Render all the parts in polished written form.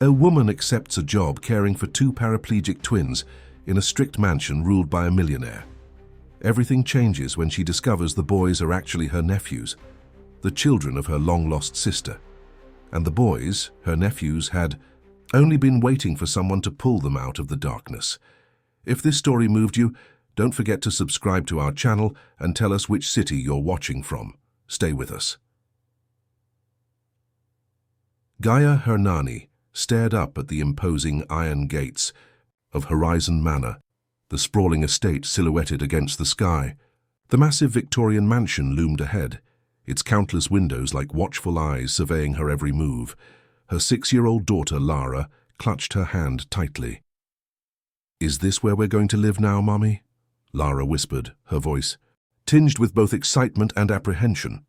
A woman accepts a job caring for two paraplegic twins in a strict mansion ruled by a millionaire. Everything changes when she discovers the boys are actually her nephews, the children of her long-lost sister. And the boys, her nephews, had only been waiting for someone to pull them out of the darkness. If this story moved you, don't forget to subscribe to our channel and tell us which city you're watching from. Stay with us. Gaia Hernani stared up at the imposing iron gates of Horizon Manor, the sprawling estate silhouetted against the sky. The massive Victorian mansion loomed ahead, its countless windows like watchful eyes surveying her every move. Her 6-year-old daughter, Lara, clutched her hand tightly. "Is this where we're going to live now, Mommy?" Lara whispered, her voice tinged with both excitement and apprehension.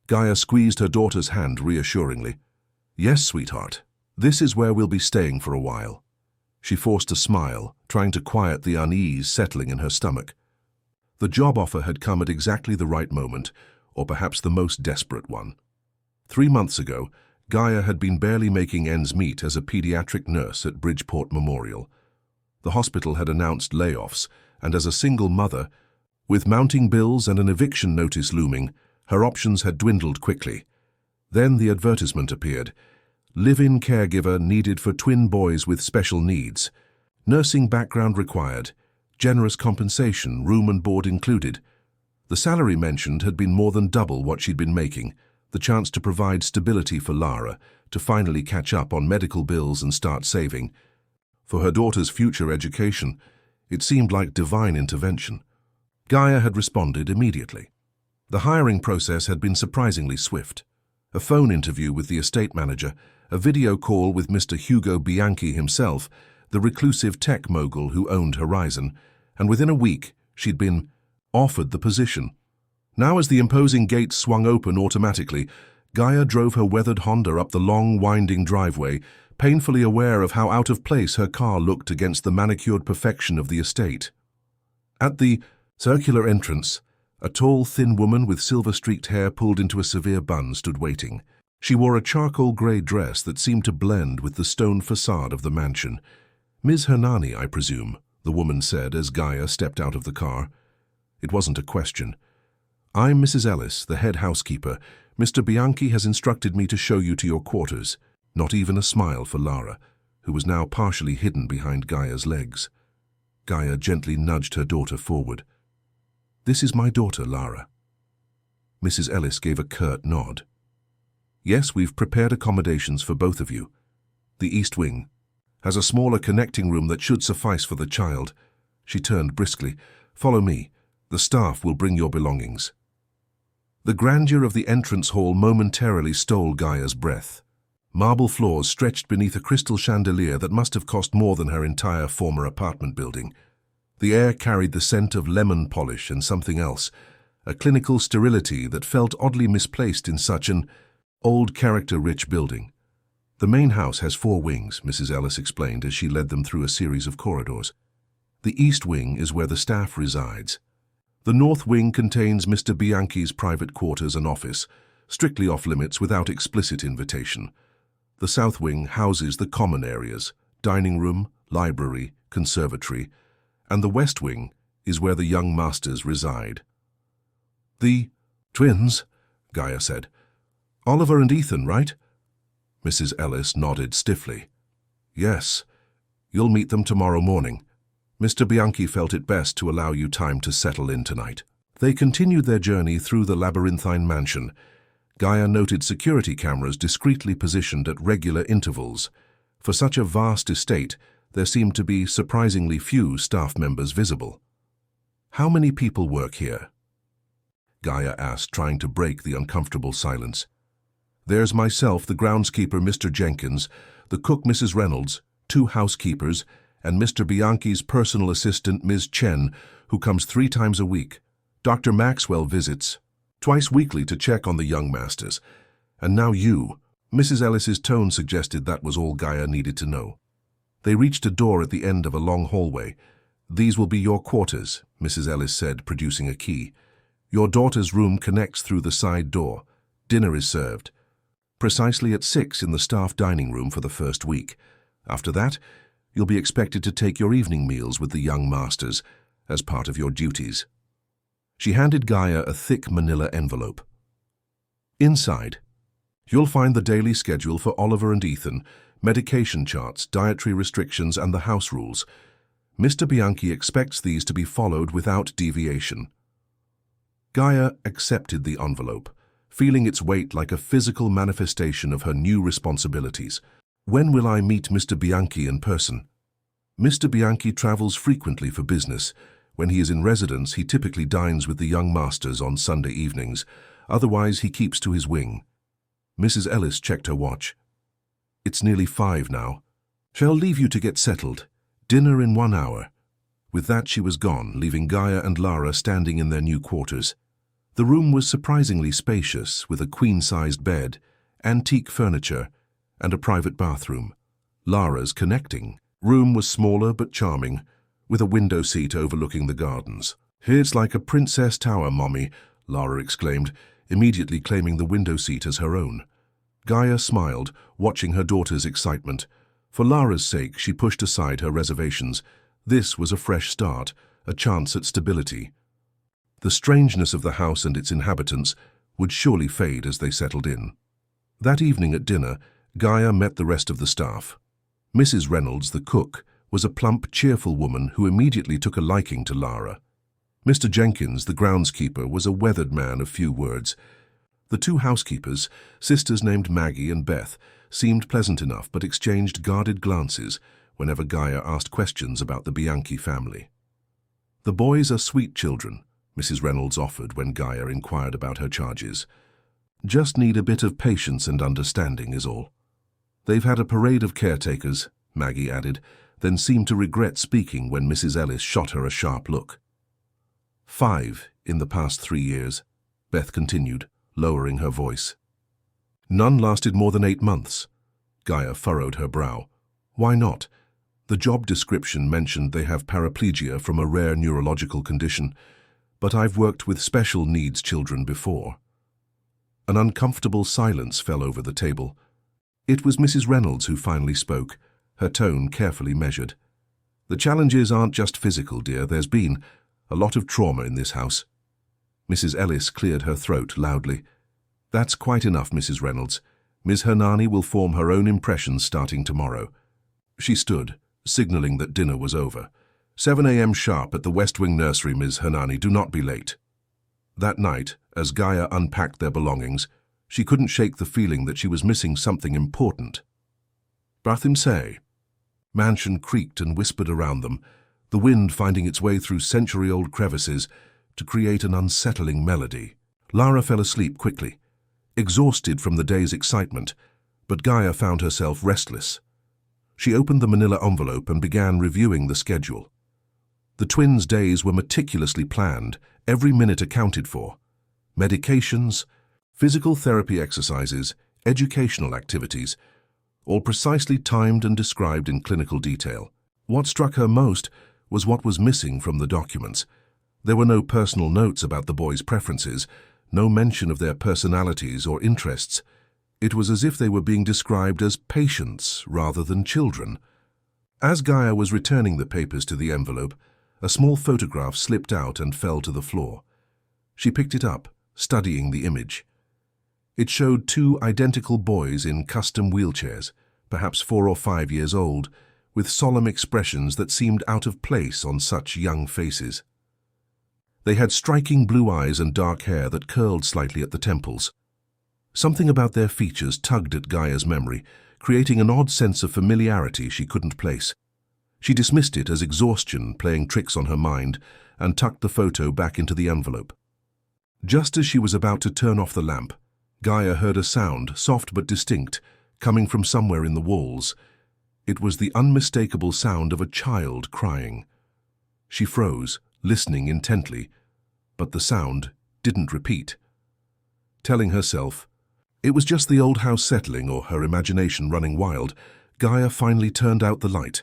Gaia squeezed her daughter's hand reassuringly. "Yes, sweetheart. This is where we'll be staying for a while." She forced a smile, trying to quiet the unease settling in her stomach. The job offer had come at exactly the right moment, or perhaps the most desperate one. 3 months ago, Gaia had been barely making ends meet as a pediatric nurse at Bridgeport Memorial. The hospital had announced layoffs, and as a single mother, with mounting bills and an eviction notice looming, her options had dwindled quickly. Then the advertisement appeared. Live-in caregiver needed for twin boys with special needs. Nursing background required. Generous compensation, room and board included. The salary mentioned had been more than double what she'd been making, the chance to provide stability for Lara, to finally catch up on medical bills and start saving. For her daughter's future education, it seemed like divine intervention. Gaia had responded immediately. The hiring process had been surprisingly swift. A phone interview with the estate manager, a video call with Mr. Hugo Bianchi himself, the reclusive tech mogul who owned Horizon, and within a week she'd been offered the position. Now as the imposing gates swung open automatically, Gaia drove her weathered Honda up the long, winding driveway, painfully aware of how out of place her car looked against the manicured perfection of the estate. At the circular entrance, a tall, thin woman with silver-streaked hair pulled into a severe bun stood waiting. She wore a charcoal-grey dress that seemed to blend with the stone facade of the mansion. "Ms. Hernani, I presume," the woman said as Gaia stepped out of the car. It wasn't a question. "I'm Mrs. Ellis, the head housekeeper. Mr. Bianchi has instructed me to show you to your quarters." Not even a smile for Lara, who was now partially hidden behind Gaia's legs. Gaia gently nudged her daughter forward. "This is my daughter, Lara." Mrs. Ellis gave a curt nod. "Yes, we've prepared accommodations for both of you. The East Wing has a smaller connecting room that should suffice for the child." She turned briskly. "Follow me. The staff will bring your belongings." The grandeur of the entrance hall momentarily stole Gaia's breath. Marble floors stretched beneath a crystal chandelier that must have cost more than her entire former apartment building. The air carried the scent of lemon polish and something else, a clinical sterility that felt oddly misplaced in such an old, character-rich building. "The main house has 4 wings," Mrs. Ellis explained as she led them through a series of corridors. "The East Wing is where the staff resides. The North Wing contains Mr. Bianchi's private quarters and office, strictly off-limits without explicit invitation. The South Wing houses the common areas, dining room, library, conservatory, and the West Wing is where the young masters reside." "The twins," Gaia said. "Oliver and Ethan, right?" Mrs. Ellis nodded stiffly. "Yes. You'll meet them tomorrow morning. Mr. Bianchi felt it best to allow you time to settle in tonight." They continued their journey through the labyrinthine mansion. Gaia noted security cameras discreetly positioned at regular intervals. For such a vast estate, there seemed to be surprisingly few staff members visible. "How many people work here?" Gaia asked, trying to break the uncomfortable silence. "There's myself, the groundskeeper, Mr. Jenkins, the cook, Mrs. Reynolds, 2 housekeepers, and Mr. Bianchi's personal assistant, Ms. Chen, who comes 3 times a week. Dr. Maxwell visits twice weekly to check on the young masters. And now you." Mrs. Ellis's tone suggested that was all Gaia needed to know. They reached a door at the end of a long hallway. "These will be your quarters," Mrs. Ellis said, producing a key. "Your daughter's room connects through the side door. Dinner is served." precisely at 6 in the staff dining room for the first week. After that, you'll be expected to take your evening meals with the young masters as part of your duties. She handed Gaia a thick manila envelope. Inside, you'll find the daily schedule for Oliver and Ethan, medication charts, dietary restrictions, and the house rules. Mr. Bianchi expects these to be followed without deviation. Gaia accepted the envelope, feeling its weight like a physical manifestation of her new responsibilities. When will I meet Mr. Bianchi in person? Mr. Bianchi travels frequently for business. When he is in residence, he typically dines with the young masters on Sunday evenings. Otherwise, he keeps to his wing. Mrs. Ellis checked her watch. It's nearly 5 now. Shall leave you to get settled. Dinner in 1 hour. With that, she was gone, leaving Gaia and Lara standing in their new quarters. The room was surprisingly spacious, with a queen-sized bed, antique furniture, and a private bathroom. Lara's connecting room was smaller but charming, with a window seat overlooking the gardens. "It's like a princess tower, Mommy," Lara exclaimed, immediately claiming the window seat as her own. Gaia smiled, watching her daughter's excitement. For Lara's sake, she pushed aside her reservations. This was a fresh start, a chance at stability. The strangeness of the house and its inhabitants would surely fade as they settled in. That evening at dinner, Gaia met the rest of the staff. Mrs. Reynolds, the cook, was a plump, cheerful woman who immediately took a liking to Lara. Mr. Jenkins, the groundskeeper, was a weathered man of few words. The two housekeepers, sisters named Maggie and Beth, seemed pleasant enough but exchanged guarded glances whenever Gaia asked questions about the Bianchi family. "The boys are sweet children," Mrs. Reynolds offered when Gaia inquired about her charges. "Just need a bit of patience and understanding is all." "They've had a parade of caretakers," Maggie added, then seemed to regret speaking when Mrs. Ellis shot her a sharp look. "5 in the past 3 years," Beth continued, lowering her voice. "None lasted more than 8 months." Gaia furrowed her brow. "Why not? The job description mentioned they have paraplegia from a rare neurological condition, but I've worked with special needs children before." An uncomfortable silence fell over the table. It was Mrs. Reynolds who finally spoke, her tone carefully measured. "The challenges aren't just physical, dear. There's been a lot of trauma in this house." Mrs. Ellis cleared her throat loudly. "That's quite enough, Mrs. Reynolds. Ms. Hernani will form her own impressions starting tomorrow." She stood, signaling that dinner was over. 7 a.m. sharp at the West Wing nursery, Ms. Hernani. Do not be late." That night, as Gaia unpacked their belongings, she couldn't shake the feeling that she was missing something important. Brathim say. Mansion creaked and whispered around them, the wind finding its way through century-old crevices to create an unsettling melody. Lara fell asleep quickly, exhausted from the day's excitement, but Gaia found herself restless. She opened the manila envelope and began reviewing the schedule. The twins' days were meticulously planned, every minute accounted for. Medications, physical therapy exercises, educational activities, all precisely timed and described in clinical detail. What struck her most was what was missing from the documents. There were no personal notes about the boys' preferences, no mention of their personalities or interests. It was as if they were being described as patients rather than children. As Gaia was returning the papers to the envelope, a small photograph slipped out and fell to the floor. She picked it up, studying the image. It showed 2 identical boys in custom wheelchairs, perhaps 4 or 5 years old, with solemn expressions that seemed out of place on such young faces. They had striking blue eyes and dark hair that curled slightly at the temples. Something about their features tugged at Gaia's memory, creating an odd sense of familiarity she couldn't place. She dismissed it as exhaustion playing tricks on her mind and tucked the photo back into the envelope. Just as she was about to turn off the lamp, Gaia heard a sound, soft but distinct, coming from somewhere in the walls. It was the unmistakable sound of a child crying. She froze, listening intently, but the sound didn't repeat. Telling herself it was just the old house settling or her imagination running wild, Gaia finally turned out the light.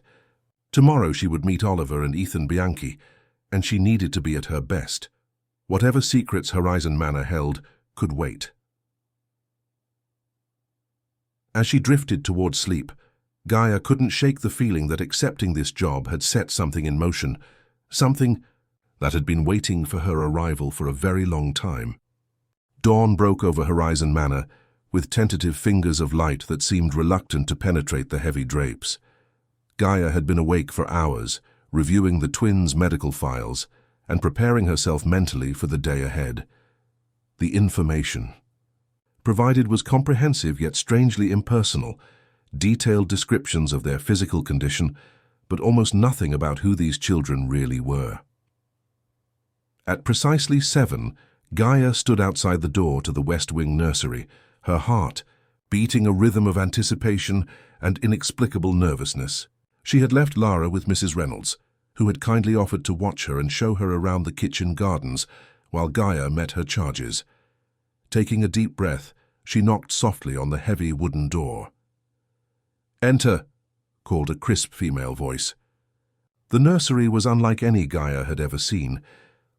Tomorrow she would meet Oliver and Ethan Bianchi, and she needed to be at her best. Whatever secrets Horizon Manor held could wait. As she drifted towards sleep, Gaia couldn't shake the feeling that accepting this job had set something in motion, something that had been waiting for her arrival for a very long time. Dawn broke over Horizon Manor, with tentative fingers of light that seemed reluctant to penetrate the heavy drapes. Gaia had been awake for hours, reviewing the twins' medical files and preparing herself mentally for the day ahead. The information provided was comprehensive yet strangely impersonal, detailed descriptions of their physical condition, but almost nothing about who these children really were. At precisely 7, Gaia stood outside the door to the West Wing nursery, her heart beating a rhythm of anticipation and inexplicable nervousness. She had left Lara with Mrs. Reynolds, who had kindly offered to watch her and show her around the kitchen gardens while Gaia met her charges. Taking a deep breath, she knocked softly on the heavy wooden door. "Enter," called a crisp female voice. The nursery was unlike any Gaia had ever seen.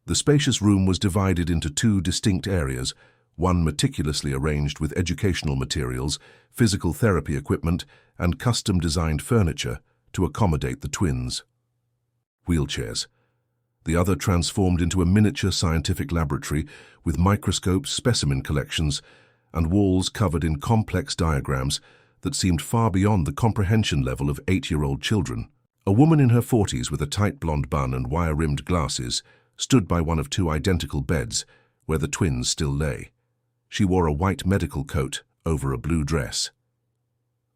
The spacious room was divided into 2 distinct areas, one meticulously arranged with educational materials, physical therapy equipment, and custom-designed furniture to accommodate the twins. Wheelchairs. The other transformed into a miniature scientific laboratory with microscopes, specimen collections, and walls covered in complex diagrams that seemed far beyond the comprehension level of 8-year-old children. A woman in her 40s with a tight blonde bun and wire-rimmed glasses stood by one of 2 identical beds where the twins still lay. She wore a white medical coat over a blue dress.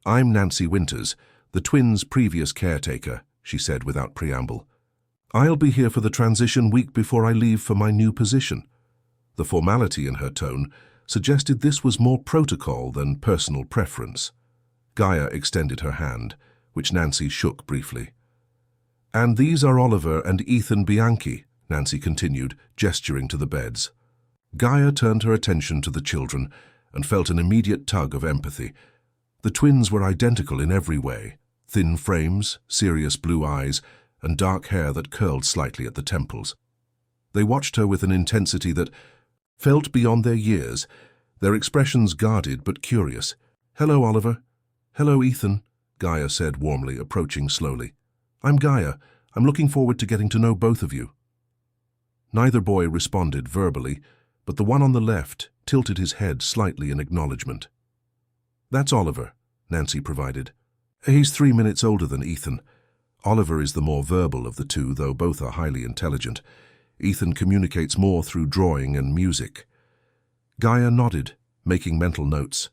"I'm Nancy Winters, the twins' previous caretaker," she said without preamble. "I'll be here for the transition week before I leave for my new position." The formality in her tone suggested this was more protocol than personal preference. Gaia extended her hand, which Nancy shook briefly. "And these are Oliver and Ethan Bianchi," Nancy continued, gesturing to the beds. Gaia turned her attention to the children and felt an immediate tug of empathy. The twins were identical in every way: thin frames, serious blue eyes, and dark hair that curled slightly at the temples. They watched her with an intensity that felt beyond their years, their expressions guarded but curious. "Hello, Oliver." "Hello, Ethan," Gaia said warmly, approaching slowly. "I'm Gaia. I'm looking forward to getting to know both of you." Neither boy responded verbally, but the one on the left tilted his head slightly in acknowledgement. "That's Oliver," Nancy provided. "He's 3 minutes older than Ethan. Oliver is the more verbal of the 2, though both are highly intelligent. Ethan communicates more through drawing and music." Gaia nodded, making mental notes.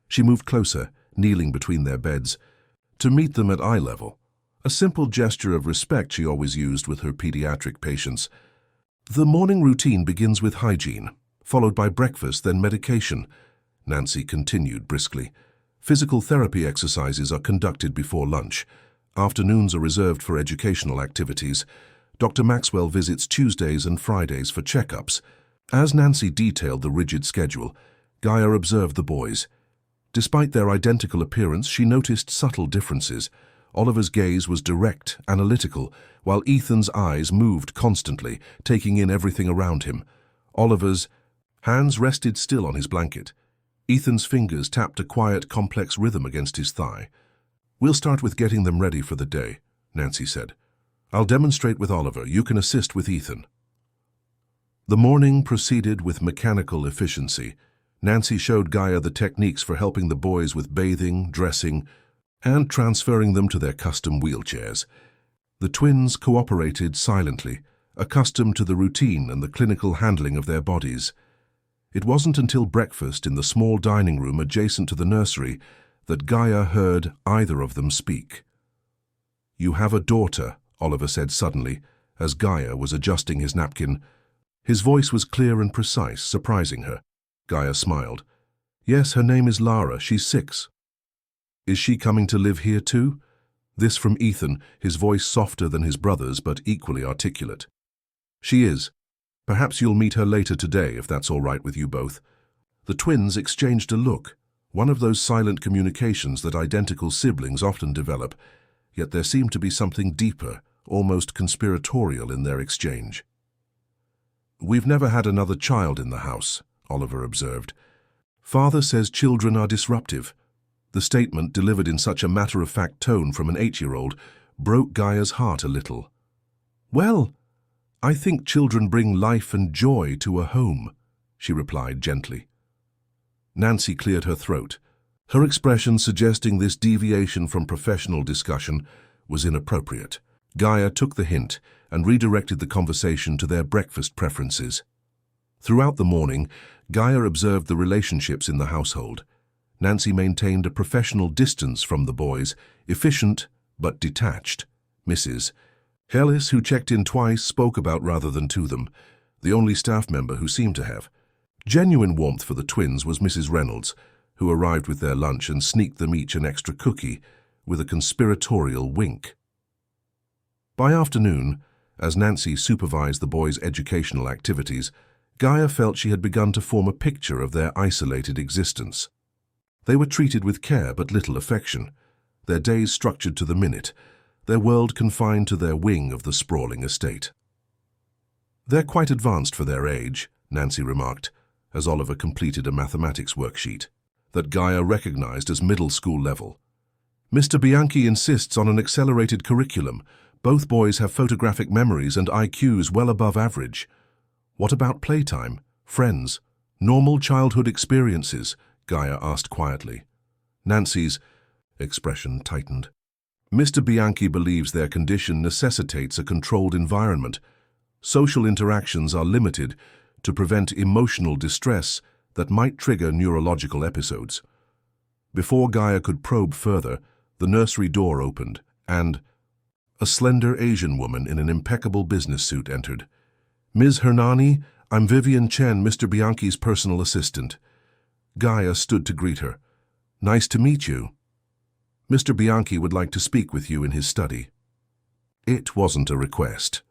She moved closer, kneeling between their beds, to meet them at eye level, a simple gesture of respect she always used with her pediatric patients. "The morning routine begins with hygiene, followed by breakfast, then medication," Nancy continued briskly. "Physical therapy exercises are conducted before lunch. Afternoons are reserved for educational activities. Dr. Maxwell visits Tuesdays and Fridays for checkups." As Nancy detailed the rigid schedule, Gaia observed the boys. Despite their identical appearance, she noticed subtle differences. Oliver's gaze was direct, analytical, while Ethan's eyes moved constantly, taking in everything around him. Oliver's hands rested still on his blanket. Ethan's fingers tapped a quiet, complex rhythm against his thigh. "We'll start with getting them ready for the day," Nancy said. "I'll demonstrate with Oliver. You can assist with Ethan." The morning proceeded with mechanical efficiency. Nancy showed Gaia the techniques for helping the boys with bathing, dressing, and transferring them to their custom wheelchairs. The twins cooperated silently, accustomed to the routine and the clinical handling of their bodies. It wasn't until breakfast in the small dining room adjacent to the nursery that Gaia heard either of them speak. "You have a daughter," Oliver said suddenly, as Gaia was adjusting his napkin. His voice was clear and precise, surprising her. Gaia smiled. "Yes, her name is Lara. She's 6. "Is she coming to live here too?" This from Ethan, his voice softer than his brother's but equally articulate. "She is. Perhaps you'll meet her later today, if that's all right with you both." The twins exchanged a look, one of those silent communications that identical siblings often develop, yet there seemed to be something deeper, almost conspiratorial in their exchange. "We've never had another child in the house," Oliver observed. "Father says children are disruptive." The statement, delivered in such a matter-of-fact tone from an 8-year-old, broke Gaia's heart a little. "Well, I think children bring life and joy to a home," she replied gently. Nancy cleared her throat, her expression suggesting this deviation from professional discussion was inappropriate. Gaia took the hint and redirected the conversation to their breakfast preferences. Throughout the morning, Gaia observed the relationships in the household. Nancy maintained a professional distance from the boys, efficient but detached. Mrs. Hellis, who checked in twice, spoke about rather than to them, the only staff member who seemed to have genuine warmth for the twins was Mrs. Reynolds, who arrived with their lunch and sneaked them each an extra cookie with a conspiratorial wink. By afternoon, as Nancy supervised the boys' educational activities, Gaia felt she had begun to form a picture of their isolated existence. They were treated with care but little affection, their days structured to the minute, their world confined to their wing of the sprawling estate. "They're quite advanced for their age," Nancy remarked, as Oliver completed a mathematics worksheet that Gaia recognized as middle school level. "Mr. Bianchi insists on an accelerated curriculum. Both boys have photographic memories and IQs well above average. What about playtime, friends, normal childhood experiences?" Gaia asked quietly. Nancy's expression tightened. "Mr. Bianchi believes their condition necessitates a controlled environment. Social interactions are limited to prevent emotional distress that might trigger neurological episodes." Before Gaia could probe further, the nursery door opened, and a slender Asian woman in an impeccable business suit entered. "Ms. Hernani, I'm Vivian Chen, Mr. Bianchi's personal assistant." Gaia stood to greet her. "Nice to meet you. Mr. Bianchi would like to speak with you in his study." It wasn't a request.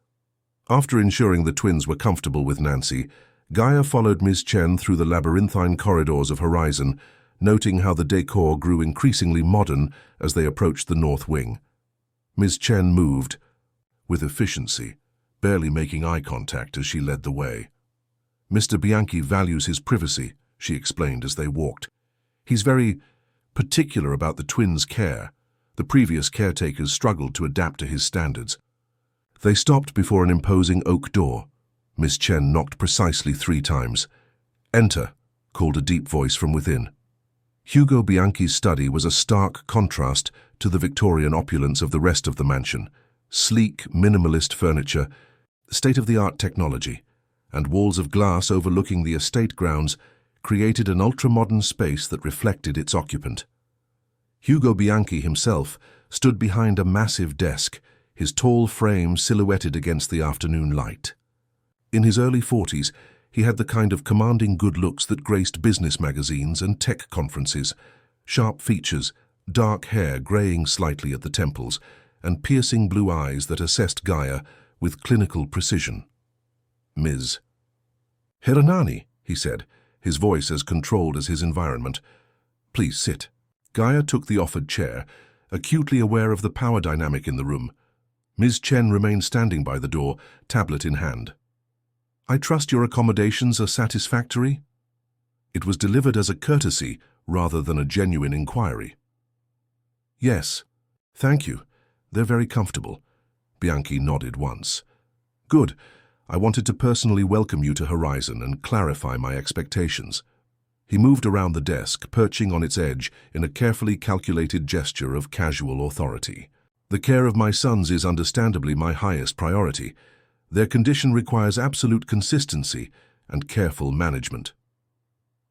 After ensuring the twins were comfortable with Nancy, Gaia followed Ms. Chen through the labyrinthine corridors of Horizon, noting how the decor grew increasingly modern as they approached the north wing. Ms. Chen moved with efficiency, barely making eye contact as she led the way. "Mr. Bianchi values his privacy," she explained as they walked. "He's very particular about the twins' care. The previous caretakers struggled to adapt to his standards." They stopped before an imposing oak door. Miss Chen knocked precisely 3 times. "Enter," called a deep voice from within. Hugo Bianchi's study was a stark contrast to the Victorian opulence of the rest of the mansion. Sleek, minimalist furniture, state-of-the-art technology, and walls of glass overlooking the estate grounds created an ultra-modern space that reflected its occupant. Hugo Bianchi himself stood behind a massive desk, his tall frame silhouetted against the afternoon light. In his early 40s, he had the kind of commanding good looks that graced business magazines and tech conferences, sharp features, dark hair graying slightly at the temples, and piercing blue eyes that assessed Gaia with clinical precision. "Ms. Hernani," he said, his voice as controlled as his environment. "Please sit." Gaia took the offered chair, acutely aware of the power dynamic in the room. Ms. Chen remained standing by the door, tablet in hand. "I trust your accommodations are satisfactory?" It was delivered as a courtesy rather than a genuine inquiry. "Yes, thank you. They're very comfortable." Bianchi nodded once. "Good. I wanted to personally welcome you to Horizon and clarify my expectations." He moved around the desk, perching on its edge in a carefully calculated gesture of casual authority. "The care of my sons is understandably my highest priority. Their condition requires absolute consistency and careful management."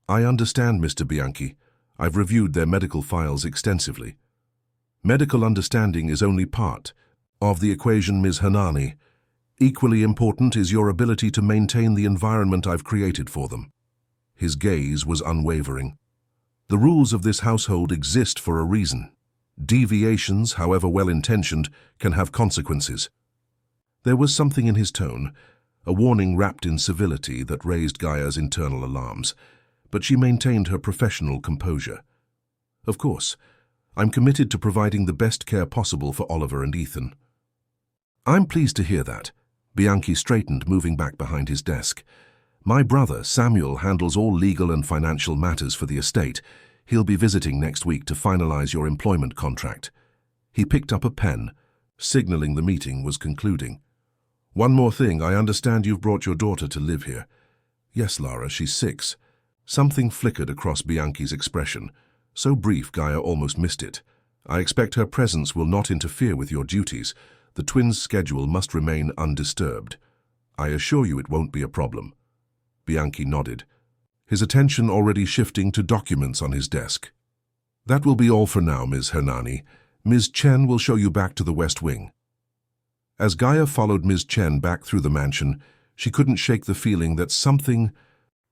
"I understand, Mr. Bianchi. I've reviewed their medical files extensively." "Medical understanding is only part of the equation, Ms. Hernani. Equally important is your ability to maintain the environment I've created for them." His gaze was unwavering. "The rules of this household exist for a reason. Deviations, however well-intentioned, can have consequences." There was something in his tone, a warning wrapped in civility that raised Gaia's internal alarms, but she maintained her professional composure. "Of course, I'm committed to providing the best care possible for Oliver and Ethan." "I'm pleased to hear that." Bianchi straightened, moving back behind his desk. "My brother, Samuel, handles all legal and financial matters for the estate. He'll be visiting next week to finalize your employment contract. He picked up a pen, signaling the meeting was concluding. One more thing, I understand you've brought your daughter to live here. Yes, Lara, she's 6. Something flickered across Bianchi's expression, so brief Gaia almost missed it. I expect her presence will not interfere with your duties. The twins' schedule must remain undisturbed. I assure you it won't be a problem. Bianchi nodded, his attention already shifting to documents on his desk. That will be all for now, Ms. Hernani. Ms. Chen will show you back to the West Wing. As Gaia followed Ms. Chen back through the mansion, she couldn't shake the feeling that something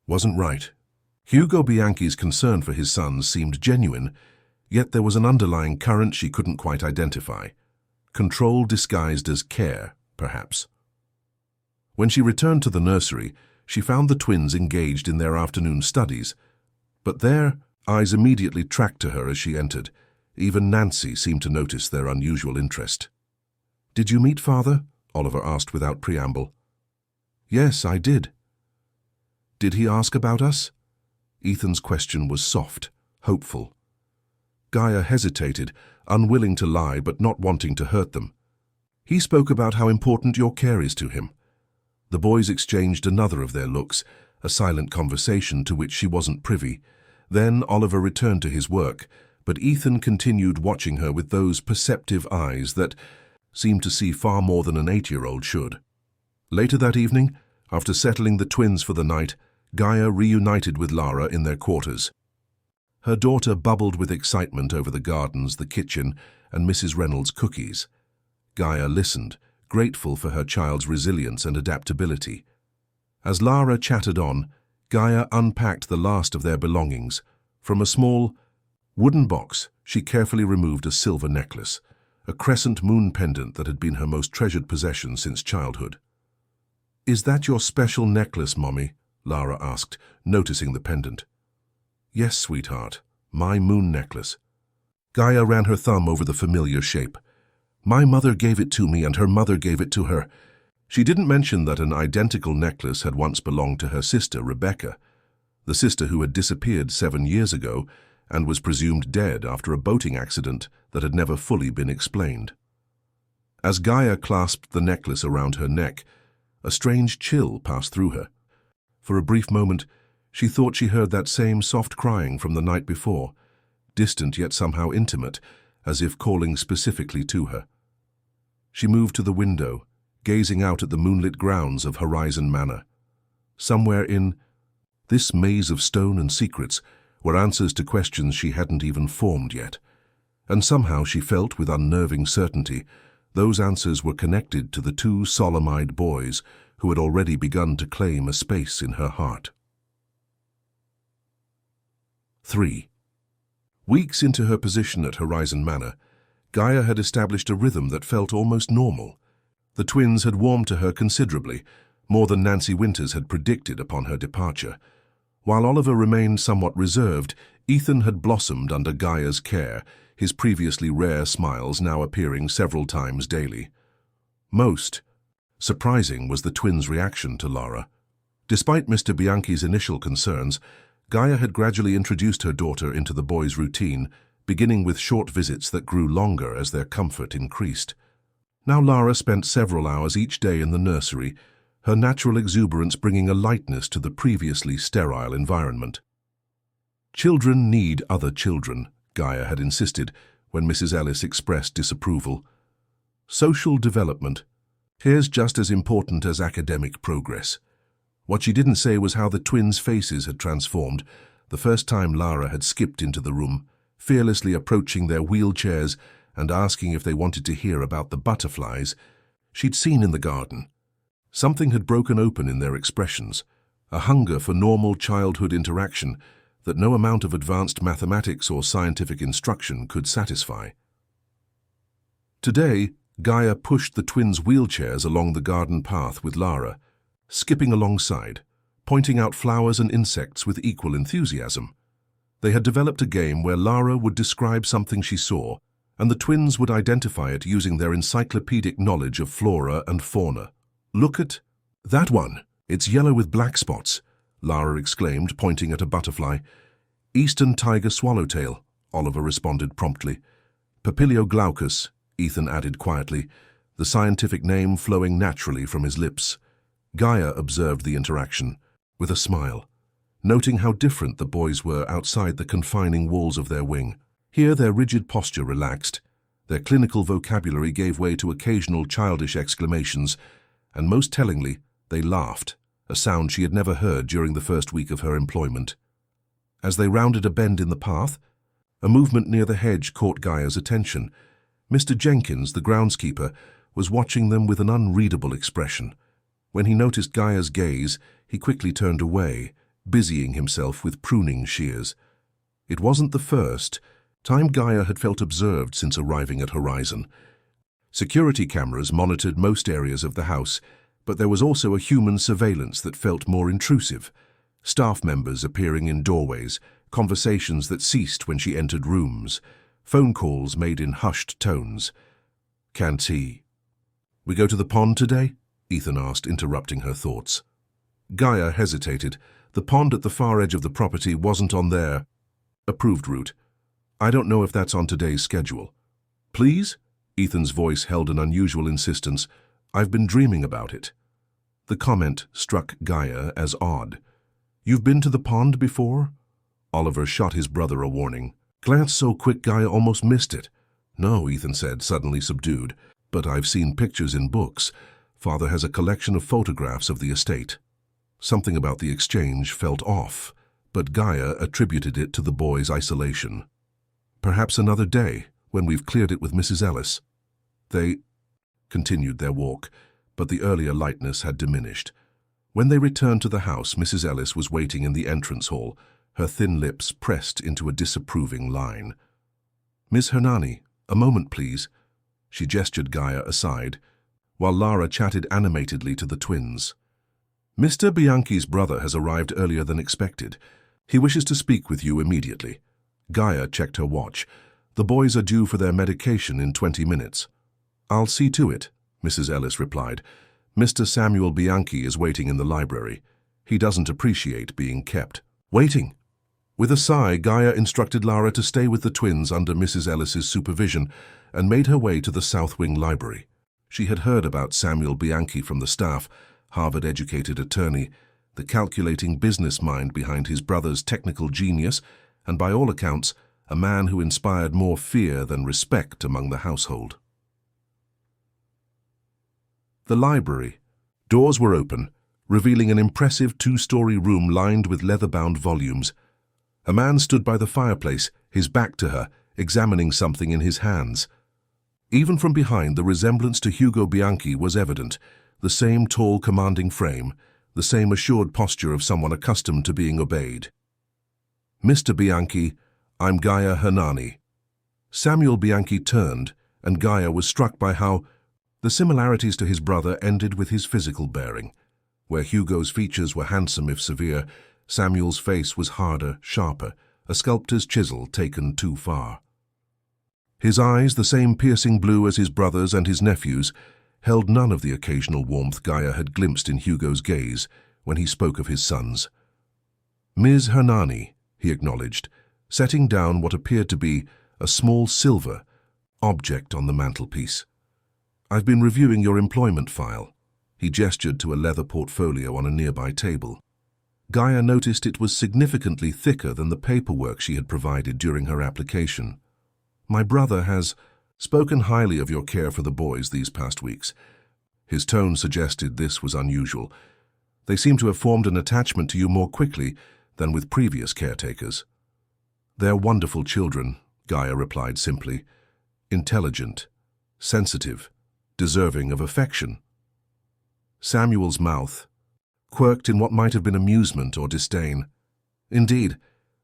wasn't right. Hugo Bianchi's concern for his sons seemed genuine, yet there was an underlying current she couldn't quite identify. Control disguised as care, perhaps. When she returned to the nursery, she found the twins engaged in their afternoon studies, but their eyes immediately tracked to her as she entered. Even Nancy seemed to notice their unusual interest. "Did you meet Father?" Oliver asked without preamble. "Yes, I did." "Did he ask about us?" Ethan's question was soft, hopeful. Gaia hesitated, unwilling to lie but not wanting to hurt them. "He spoke about how important your care is to him." The boys exchanged another of their looks, a silent conversation to which she wasn't privy. Then Oliver returned to his work, but Ethan continued watching her with those perceptive eyes that seemed to see far more than an 8-year-old should. Later that evening, after settling the twins for the night, Gaia reunited with Lara in their quarters. Her daughter bubbled with excitement over the gardens, the kitchen, and Mrs. Reynolds' cookies. Gaia listened, grateful for her child's resilience and adaptability. As Lara chattered on, Gaia unpacked the last of their belongings. From a small wooden box, she carefully removed a silver necklace, a crescent moon pendant that had been her most treasured possession since childhood. "Is that your special necklace, Mommy?" Lara asked, noticing the pendant. "Yes, sweetheart, my moon necklace." Gaia ran her thumb over the familiar shape. "My mother gave it to me and her mother gave it to her." She didn't mention that an identical necklace had once belonged to her sister, Rebecca, the sister who had disappeared 7 years ago and was presumed dead after a boating accident that had never fully been explained. As Gaia clasped the necklace around her neck, a strange chill passed through her. For a brief moment, she thought she heard that same soft crying from the night before, distant yet somehow intimate, as if calling specifically to her. She moved to the window, gazing out at the moonlit grounds of Horizon Manor. Somewhere in this maze of stone and secrets were answers to questions she hadn't even formed yet. And somehow she felt with unnerving certainty those answers were connected to the 2 solemn-eyed boys who had already begun to claim a space in her heart. 3. Weeks into her position at Horizon Manor, Gaia had established a rhythm that felt almost normal. The twins had warmed to her considerably, more than Nancy Winters had predicted upon her departure. While Oliver remained somewhat reserved, Ethan had blossomed under Gaia's care, his previously rare smiles now appearing several times daily. Most surprising was the twins' reaction to Lara. Despite Mr. Bianchi's initial concerns, Gaia had gradually introduced her daughter into the boys' routine, beginning with short visits that grew longer as their comfort increased. Now Lara spent several hours each day in the nursery, her natural exuberance bringing a lightness to the previously sterile environment. "Children need other children," Gaia had insisted when Mrs. Ellis expressed disapproval. "Social development. Here's just as important as academic progress." What she didn't say was how the twins' faces had transformed the first time Lara had skipped into the room, fearlessly approaching their wheelchairs and asking if they wanted to hear about the butterflies she'd seen in the garden. Something had broken open in their expressions, a hunger for normal childhood interaction that no amount of advanced mathematics or scientific instruction could satisfy. Today, Gaia pushed the twins' wheelchairs along the garden path with Lara, skipping alongside, pointing out flowers and insects with equal enthusiasm. They had developed a game where Lara would describe something she saw, and the twins would identify it using their encyclopedic knowledge of flora and fauna. "Look at that one. It's yellow with black spots," Lara exclaimed, pointing at a butterfly. Eastern tiger swallowtail, Oliver responded promptly. Papilio glaucus, Ethan added quietly, the scientific name flowing naturally from his lips. Gaia observed the interaction, with a smile, noting how different the boys were outside the confining walls of their wing. Here their rigid posture relaxed, their clinical vocabulary gave way to occasional childish exclamations, and most tellingly, they laughed, a sound she had never heard during the first week of her employment. As they rounded a bend in the path, a movement near the hedge caught Gaia's attention. Mr. Jenkins, the groundskeeper, was watching them with an unreadable expression. When he noticed Gaia's gaze, he quickly turned away, busying himself with pruning shears. It wasn't the first time Gaia had felt observed since arriving at Horizon. Security cameras monitored most areas of the house, but there was also a human surveillance that felt more intrusive. Staff members appearing in doorways, conversations that ceased when she entered rooms, phone calls made in hushed tones. "Can't he? We go to the pond today?" Ethan asked, interrupting her thoughts. Gaia hesitated. The pond at the far edge of the property wasn't on their approved route. "I don't know if that's on today's schedule." "Please?" Ethan's voice held an unusual insistence. "I've been dreaming about it." The comment struck Gaia as odd. "You've been to the pond before?" Oliver shot his brother a warning. Glanced so quick Gaia almost missed it. "No," Ethan said, suddenly subdued. "But I've seen pictures in books. Father has a collection of photographs of the estate." Something about the exchange felt off, but Gaia attributed it to the boys' isolation. "Perhaps another day, when we've cleared it with Mrs. Ellis." They continued their walk, but the earlier lightness had diminished. When they returned to the house, Mrs. Ellis was waiting in the entrance hall, her thin lips pressed into a disapproving line. "Miss Hernani, a moment, please." She gestured Gaia aside, while Lara chatted animatedly to the twins. "Mr. Bianchi's brother has arrived earlier than expected. He wishes to speak with you immediately." Gaia checked her watch. "The boys are due for their medication in 20 minutes. "I'll see to it," Mrs. Ellis replied. "Mr. Samuel Bianchi is waiting in the library. He doesn't appreciate being kept." "Waiting?" With a sigh, Gaia instructed Lara to stay with the twins under Mrs. Ellis's supervision and made her way to the South Wing Library. She had heard about Samuel Bianchi from the staff, Harvard-educated attorney, the calculating business mind behind his brother's technical genius, and by all accounts, a man who inspired more fear than respect among the household. The library. Doors were open, revealing an impressive two-story room lined with leather-bound volumes. A man stood by the fireplace, his back to her, examining something in his hands. Even from behind, the resemblance to Hugo Bianchi was evident, the same tall, commanding frame, the same assured posture of someone accustomed to being obeyed. "Mr. Bianchi, I'm Gaia Hernani." Samuel Bianchi turned, and Gaia was struck by how the similarities to his brother ended with his physical bearing. Where Hugo's features were handsome if severe, Samuel's face was harder, sharper, a sculptor's chisel taken too far. His eyes, the same piercing blue as his brother's and his nephew's, held none of the occasional warmth Gaia had glimpsed in Hugo's gaze when he spoke of his sons. "Ms. Hernani," he acknowledged, setting down what appeared to be a small silver object on the mantelpiece. "I've been reviewing your employment file." He gestured to a leather portfolio on a nearby table. Gaia noticed it was significantly thicker than the paperwork she had provided during her application. "My brother has spoken highly of your care for the boys these past weeks." His tone suggested this was unusual. "They seem to have formed an attachment to you more quickly than with previous caretakers." "They're wonderful children," Gaia replied simply. "Intelligent, sensitive, deserving of affection." Samuel's mouth quirked in what might have been amusement or disdain. "Indeed,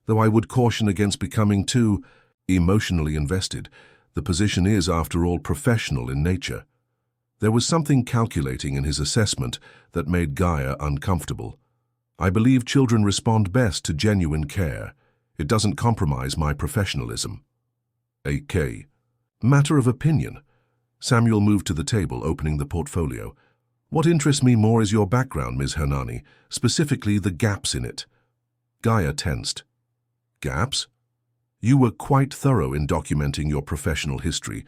though I would caution against becoming too emotionally invested. The position is, after all, professional in nature." There was something calculating in his assessment that made Gaia uncomfortable. "I believe children respond best to genuine care. It doesn't compromise my professionalism." A.K. Matter of opinion. Samuel moved to the table, opening the portfolio. "What interests me more is your background, Ms. Hernani, specifically the gaps in it." Gaia tensed. Gaps? You were quite thorough in documenting your professional history,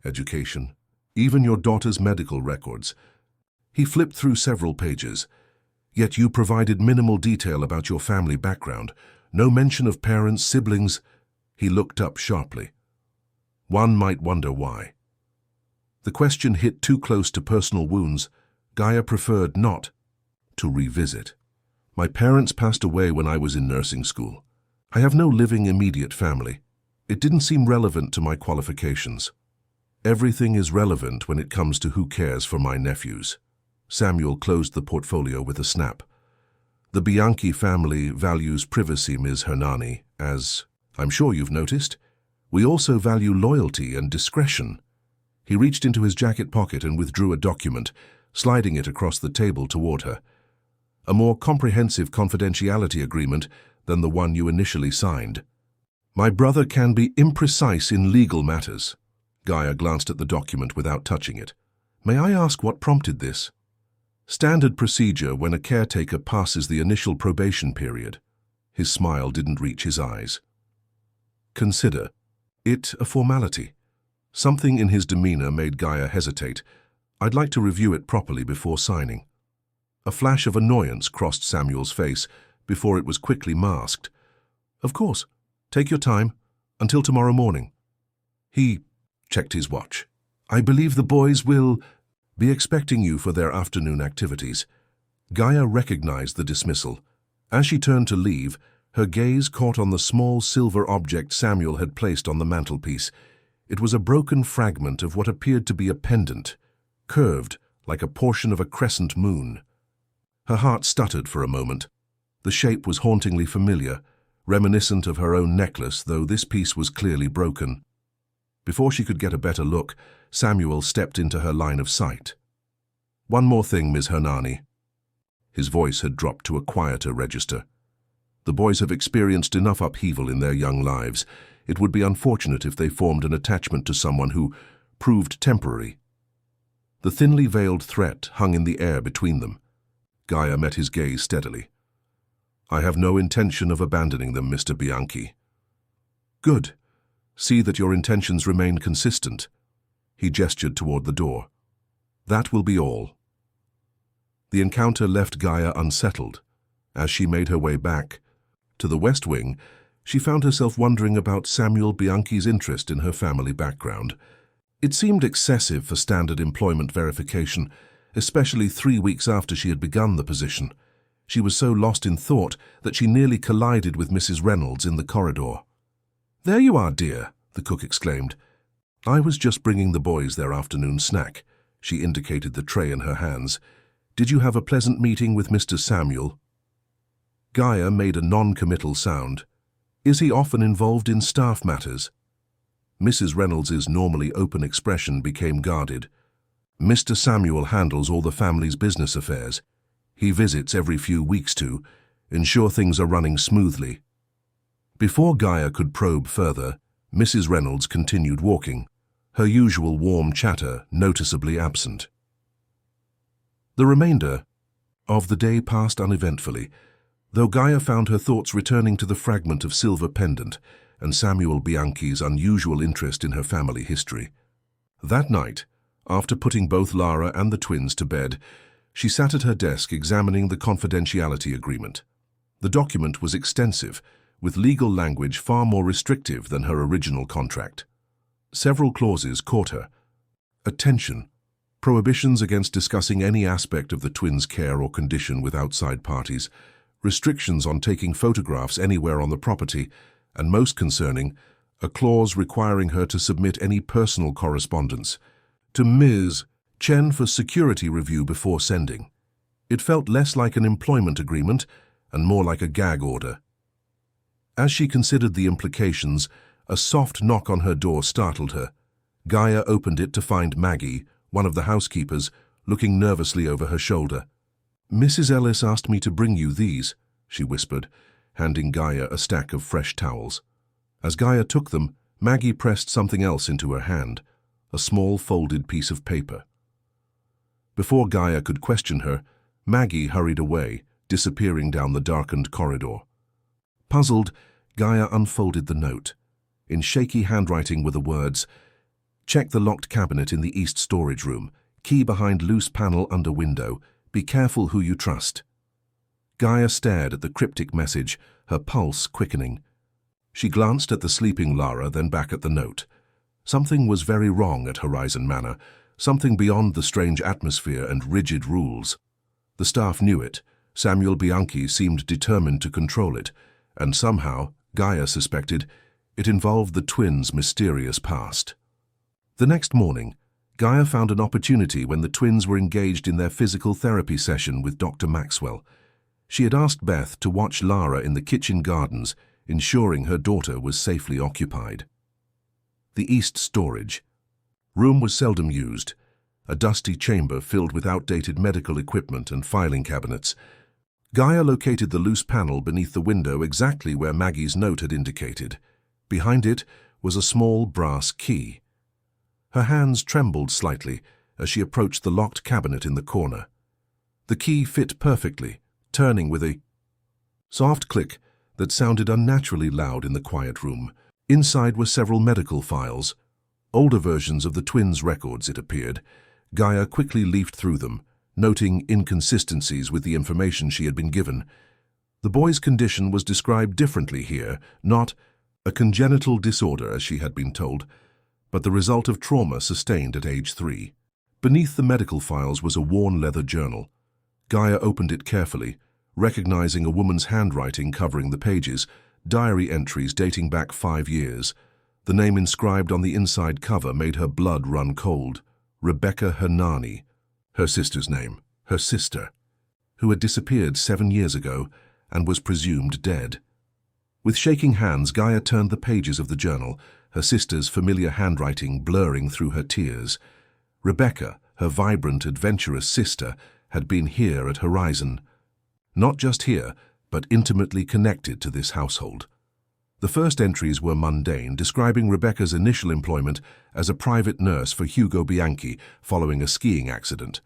education, even your daughter's medical records. He flipped through several pages. Yet you provided minimal detail about your family background. No mention of parents, siblings. He looked up sharply. One might wonder why. The question hit too close to personal wounds. Gaia preferred not to revisit. My parents passed away when I was in nursing school. I have no living immediate family. It didn't seem relevant to my qualifications. Everything is relevant when it comes to who cares for my nephews. Samuel closed the portfolio with a snap. The Bianchi family values privacy, Ms. Hernani, as I'm sure you've noticed. We also value loyalty and discretion. He reached into his jacket pocket and withdrew a document, sliding it across the table toward her. A more comprehensive confidentiality agreement than the one you initially signed. My brother can be imprecise in legal matters. Gaia glanced at the document without touching it. May I ask what prompted this? Standard procedure when a caretaker passes the initial probation period. His smile didn't reach his eyes. Consider it a formality. Something in his demeanor made Gaia hesitate. I'd like to review it properly before signing. A flash of annoyance crossed Samuel's face before it was quickly masked. Of course. Take your time. Until tomorrow morning. He checked his watch. I believe the boys will be expecting you for their afternoon activities. Gaia recognized the dismissal. As she turned to leave, her gaze caught on the small silver object Samuel had placed on the mantelpiece. It was a broken fragment of what appeared to be a pendant, curved like a portion of a crescent moon. Her heart stuttered for a moment. The shape was hauntingly familiar, reminiscent of her own necklace, though this piece was clearly broken. Before she could get a better look, Samuel stepped into her line of sight. One more thing, Ms. Hernani. His voice had dropped to a quieter register. The boys have experienced enough upheaval in their young lives. It would be unfortunate if they formed an attachment to someone who proved temporary. The thinly veiled threat hung in the air between them. Gaia met his gaze steadily. I have no intention of abandoning them, Mr. Bianchi. Good. See that your intentions remain consistent. He gestured toward the door. That will be all. The encounter left Gaia unsettled. As she made her way back to the West Wing, she found herself wondering about Samuel Bianchi's interest in her family background. It seemed excessive for standard employment verification, especially 3 weeks after she had begun the position. She was so lost in thought that she nearly collided with Mrs. Reynolds in the corridor. There you are, dear, the cook exclaimed. I was just bringing the boys their afternoon snack. She indicated the tray in her hands. Did you have a pleasant meeting with Mr. Samuel? Gaia made a non-committal sound. Is he often involved in staff matters? Mrs. Reynolds's normally open expression became guarded. Mr. Samuel handles all the family's business affairs. He visits every few weeks to ensure things are running smoothly. Before Gaia could probe further, Mrs. Reynolds continued walking, her usual warm chatter noticeably absent. The remainder of the day passed uneventfully, though Gaia found her thoughts returning to the fragment of silver pendant and Samuel Bianchi's unusual interest in her family history. That night, after putting both Lara and the twins to bed, she sat at her desk examining the confidentiality agreement. The document was extensive, with legal language far more restrictive than her original contract. Several clauses caught her. Attention. Prohibitions against discussing any aspect of the twins' care or condition with outside parties, restrictions on taking photographs anywhere on the property, and most concerning, a clause requiring her to submit any personal correspondence to Ms. Chen for security review before sending. It felt less like an employment agreement and more like a gag order. As she considered the implications, a soft knock on her door startled her. Gaia opened it to find Maggie, one of the housekeepers, looking nervously over her shoulder. Mrs. Ellis asked me to bring you these, she whispered, handing Gaia a stack of fresh towels. As Gaia took them, Maggie pressed something else into her hand, a small folded piece of paper. Before Gaia could question her, Maggie hurried away, disappearing down the darkened corridor. Puzzled, Gaia unfolded the note. In shaky handwriting were the words, "Check the locked cabinet in the east storage room. Key behind loose panel under window. Be careful who you trust." Gaia stared at the cryptic message, her pulse quickening. She glanced at the sleeping Lara, then back at the note. Something was very wrong at Horizon Manor, something beyond the strange atmosphere and rigid rules. The staff knew it. Samuel Bianchi seemed determined to control it, and somehow, Gaia suspected, it involved the twins' mysterious past. The next morning, Gaia found an opportunity when the twins were engaged in their physical therapy session with Dr. Maxwell. She had asked Beth to watch Lara in the kitchen gardens, ensuring her daughter was safely occupied. The east storage room was seldom used, a dusty chamber filled with outdated medical equipment and filing cabinets. Gaia located the loose panel beneath the window exactly where Maggie's note had indicated. Behind it was a small brass key. Her hands trembled slightly as she approached the locked cabinet in the corner. The key fit perfectly, turning with a soft click that sounded unnaturally loud in the quiet room. Inside were several medical files, older versions of the twins' records, it appeared. Gaia quickly leafed through them, noting inconsistencies with the information she had been given. The boy's condition was described differently here, not a congenital disorder as she had been told, but the result of trauma sustained at age 3. Beneath the medical files was a worn leather journal. Gaia opened it carefully, recognizing a woman's handwriting covering the pages, diary entries dating back 5 years. The name inscribed on the inside cover made her blood run cold. Rebecca Hernani, her sister's name, her sister, who had disappeared 7 years ago and was presumed dead. With shaking hands, Gaia turned the pages of the journal, her sister's familiar handwriting blurring through her tears. Rebecca, her vibrant, adventurous sister, had been here at Horizon. Not just here, but intimately connected to this household. The first entries were mundane, describing Rebecca's initial employment as a private nurse for Hugo Bianchi following a skiing accident.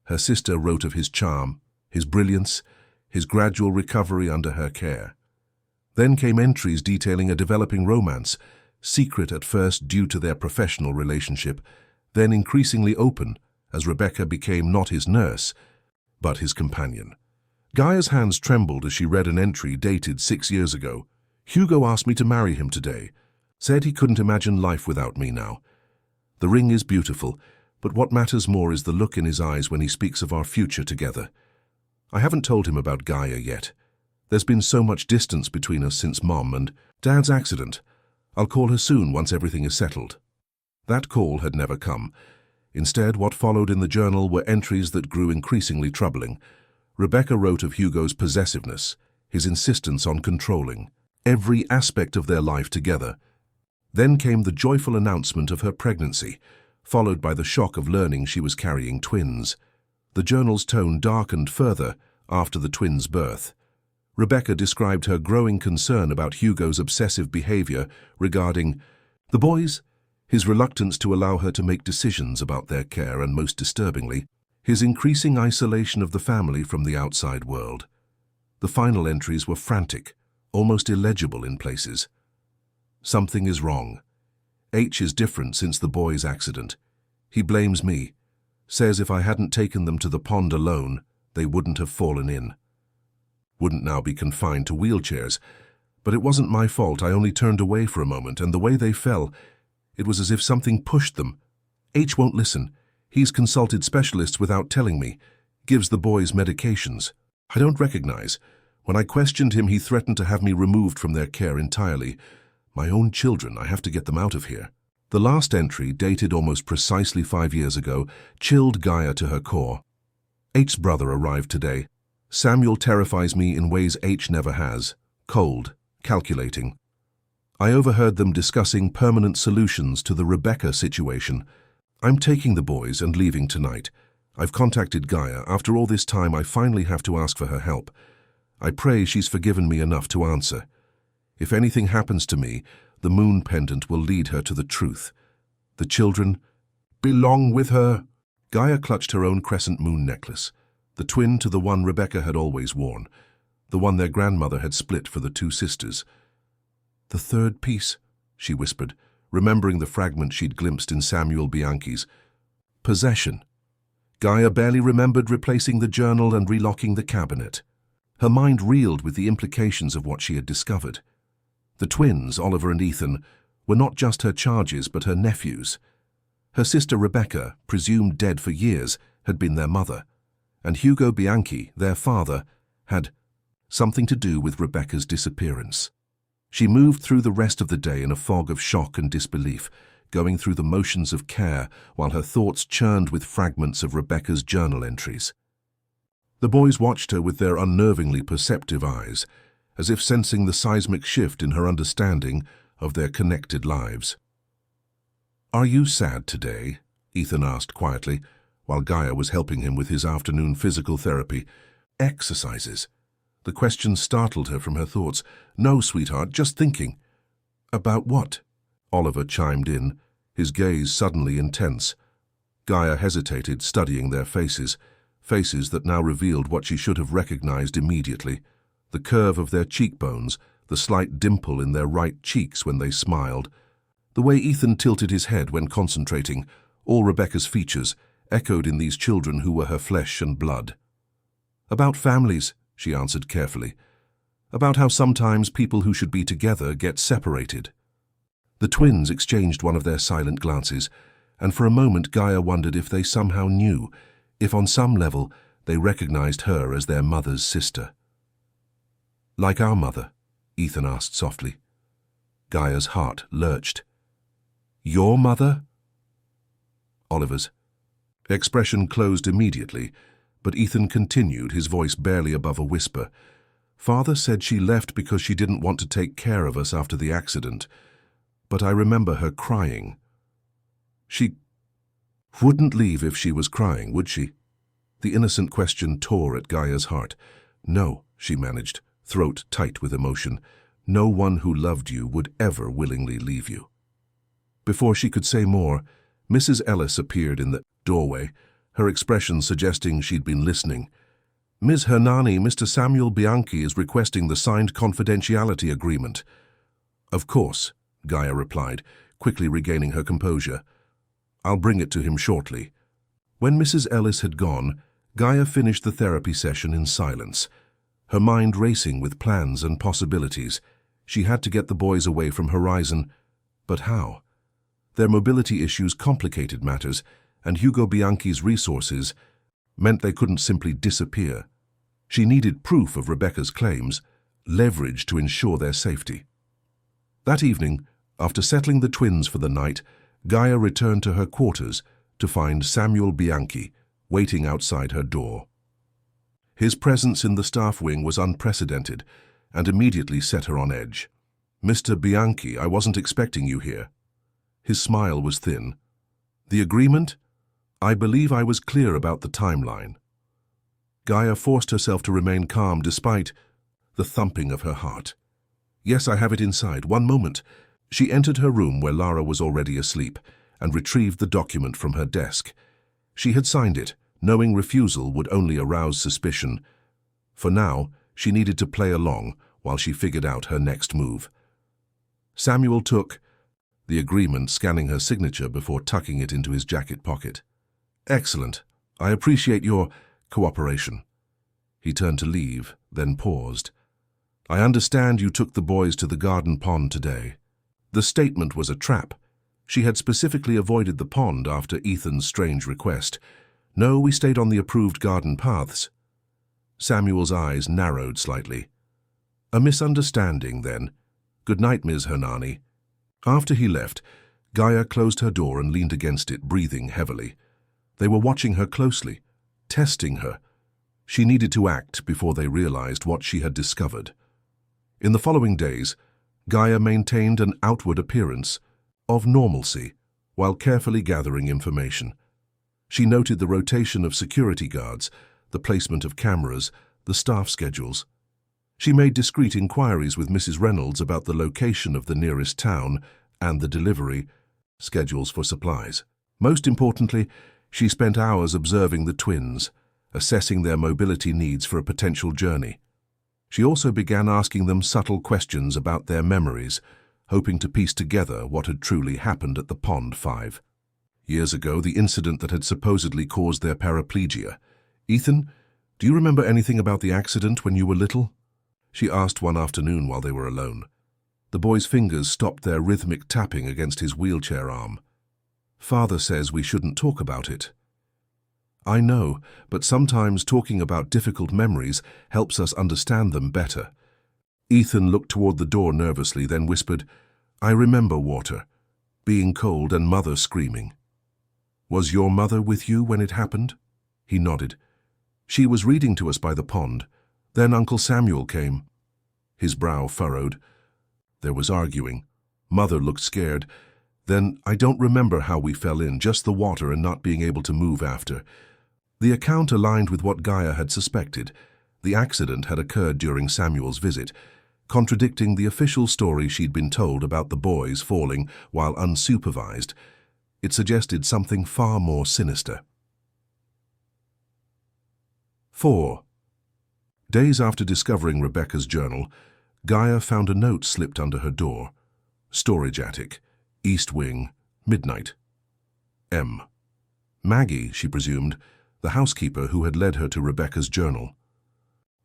Her sister wrote of his charm, his brilliance, his gradual recovery under her care. Then came entries detailing a developing romance, secret at first due to their professional relationship, then increasingly open as Rebecca became not his nurse, but his companion. Gaia's hands trembled as she read an entry dated 6 years ago. "Hugo asked me to marry him today. Said he couldn't imagine life without me now. The ring is beautiful, but what matters more is the look in his eyes when he speaks of our future together. I haven't told him about Gaia yet. There's been so much distance between us since Mom and Dad's accident. I'll call her soon once everything is settled." That call had never come. Instead, what followed in the journal were entries that grew increasingly troubling. Rebecca wrote of Hugo's possessiveness, his insistence on controlling every aspect of their life together. Then came the joyful announcement of her pregnancy, followed by the shock of learning she was carrying twins. The journal's tone darkened further after the twins' birth. Rebecca described her growing concern about Hugo's obsessive behavior regarding the boys, his reluctance to allow her to make decisions about their care, and most disturbingly, his increasing isolation of the family from the outside world. The final entries were frantic, almost illegible in places. "Something is wrong. H is different since the boy's accident. He blames me. Says if I hadn't taken them to the pond alone, they wouldn't have fallen in. Wouldn't now be confined to wheelchairs. But it wasn't my fault. I only turned away for a moment, and the way they fell, it was as if something pushed them. H won't listen. He's consulted specialists without telling me. Gives the boys medications I don't recognize. When I questioned him, he threatened to have me removed from their care entirely. My own children, I have to get them out of here." The last entry, dated almost precisely 5 years ago, chilled Gaia to her core. "H's brother arrived today. Samuel terrifies me in ways H never has. Cold, calculating. I overheard them discussing permanent solutions to the Rebecca situation. I'm taking the boys and leaving tonight. I've contacted Gaia. After all this time, I finally have to ask for her help. I pray she's forgiven me enough to answer. If anything happens to me, the moon pendant will lead her to the truth. The children belong with her." Gaia clutched her own crescent moon necklace, the twin to the one Rebecca had always worn, the one their grandmother had split for the 2 sisters. The third piece, she whispered, remembering the fragment she'd glimpsed in Samuel Bianchi's. Possession. Gaia barely remembered replacing the journal and relocking the cabinet. Her mind reeled with the implications of what she had discovered. The twins, Oliver and Ethan, were not just her charges but her nephews. Her sister Rebecca, presumed dead for years, had been their mother, and Hugo Bianchi, their father, had something to do with Rebecca's disappearance. She moved through the rest of the day in a fog of shock and disbelief, going through the motions of care while her thoughts churned with fragments of Rebecca's journal entries. The boys watched her with their unnervingly perceptive eyes, as if sensing the seismic shift in her understanding of their connected lives. "Are you sad today?" Ethan asked quietly, while Gaia was helping him with his afternoon physical therapy. Exercises. The question startled her from her thoughts. "No, sweetheart, just thinking." "About what?" Oliver chimed in, his gaze suddenly intense. Gaia hesitated, studying their faces that now revealed what she should have recognized immediately: the curve of their cheekbones, the slight dimple in their right cheeks when they smiled, the way Ethan tilted his head when concentrating, all Rebecca's features, echoed in these children who were her flesh and blood. "About families," she answered carefully. "About how sometimes people who should be together get separated." The twins exchanged one of their silent glances, and for a moment Gaia wondered if they somehow knew, if on some level they recognized her as their mother's sister. "Like our mother?" Ethan asked softly. Gaia's heart lurched. "Your mother?" Oliver's expression closed immediately, but Ethan continued, his voice barely above a whisper. "Father said she left because she didn't want to take care of us after the accident, but I remember her crying." "She wouldn't leave if she was crying, would she?" The innocent question tore at Gaia's heart. "No," she managed, throat tight with emotion. "No one who loved you would ever willingly leave you." Before she could say more, Mrs. Ellis appeared in the doorway, her expression suggesting she'd been listening. "Ms. Hernani, Mr. Samuel Bianchi is requesting the signed confidentiality agreement." "Of course," Gaia replied, quickly regaining her composure. "I'll bring it to him shortly." When Mrs. Ellis had gone, Gaia finished the therapy session in silence, her mind racing with plans and possibilities. She had to get the boys away from Horizon, but how? Their mobility issues complicated matters, and Hugo Bianchi's resources meant they couldn't simply disappear. She needed proof of Rebecca's claims, leverage to ensure their safety. That evening, after settling the twins for the night, Gaia returned to her quarters to find Samuel Bianchi waiting outside her door. His presence in the staff wing was unprecedented and immediately set her on edge. "Mr. Bianchi, I wasn't expecting you here." His smile was thin. "The agreement? I believe I was clear about the timeline." Gaia forced herself to remain calm despite the thumping of her heart. "Yes, I have it inside. One moment." She entered her room where Lara was already asleep and retrieved the document from her desk. She had signed it, knowing refusal would only arouse suspicion. For now, she needed to play along while she figured out her next move. Samuel took the agreement, scanning her signature before tucking it into his jacket pocket. "Excellent. I appreciate your cooperation." He turned to leave, then paused. "I understand you took the boys to the garden pond today." The statement was a trap. She had specifically avoided the pond after Ethan's strange request. "No, we stayed on the approved garden paths." Samuel's eyes narrowed slightly. "A misunderstanding, then. Good night, Ms. Hernani." After he left, Gaia closed her door and leaned against it, breathing heavily. They were watching her closely, testing her. She needed to act before they realized what she had discovered. In the following days, Gaia maintained an outward appearance of normalcy while carefully gathering information. She noted the rotation of security guards, the placement of cameras, the staff schedules. She made discreet inquiries with Mrs. Reynolds about the location of the nearest town and the delivery schedules for supplies. Most importantly, she spent hours observing the twins, assessing their mobility needs for a potential journey. She also began asking them subtle questions about their memories, hoping to piece together what had truly happened at the pond 5 years ago, the incident that had supposedly caused their paraplegia. "Ethan, do you remember anything about the accident when you were little?" she asked one afternoon while they were alone. The boy's fingers stopped their rhythmic tapping against his wheelchair arm. "Father says we shouldn't talk about it." "I know, but sometimes talking about difficult memories helps us understand them better." Ethan looked toward the door nervously, then whispered, "I remember water, being cold and Mother screaming." "Was your mother with you when it happened?" He nodded. "She was reading to us by the pond. Then Uncle Samuel came." His brow furrowed. There was arguing. Mother looked scared. "Then I don't remember how we fell in, just the water and not being able to move after." The account aligned with what Gaia had suspected. The accident had occurred during Samuel's visit, contradicting the official story she'd been told about the boys falling while unsupervised. It suggested something far more sinister. 4. Days after discovering Rebecca's journal, Gaia found a note slipped under her door. "Storage attic, East Wing, midnight. M." Maggie, she presumed, the housekeeper who had led her to Rebecca's journal.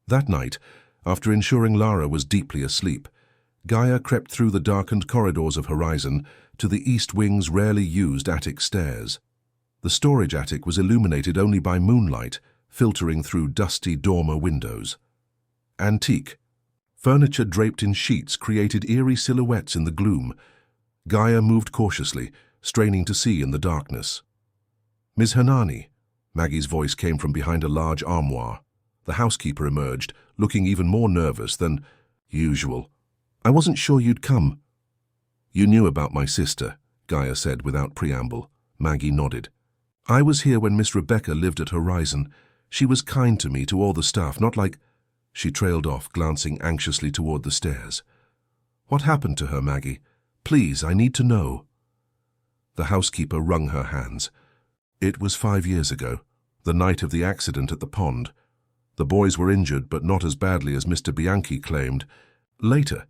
That night, after ensuring Lara was deeply asleep, Gaia crept through the darkened corridors of Horizon to the East Wing's rarely used attic stairs. The storage attic was illuminated only by moonlight, filtering through dusty dormer windows. Antique. Furniture draped in sheets created eerie silhouettes in the gloom. Gaia moved cautiously, straining to see in the darkness. "Ms. Hernani," Maggie's voice came from behind a large armoire. The housekeeper emerged, looking even more nervous than usual. "I wasn't sure you'd come." "You knew about my sister," Gaia said without preamble. Maggie nodded. "I was here when Miss Rebecca lived at Horizon. She was kind to me, to all the staff, not like—" She trailed off, glancing anxiously toward the stairs. "What happened to her, Maggie? Please, I need to know." The housekeeper wrung her hands. "It was 5 years ago, the night of the accident at the pond. The boys were injured, but not as badly as Mr. Bianchi claimed. Later,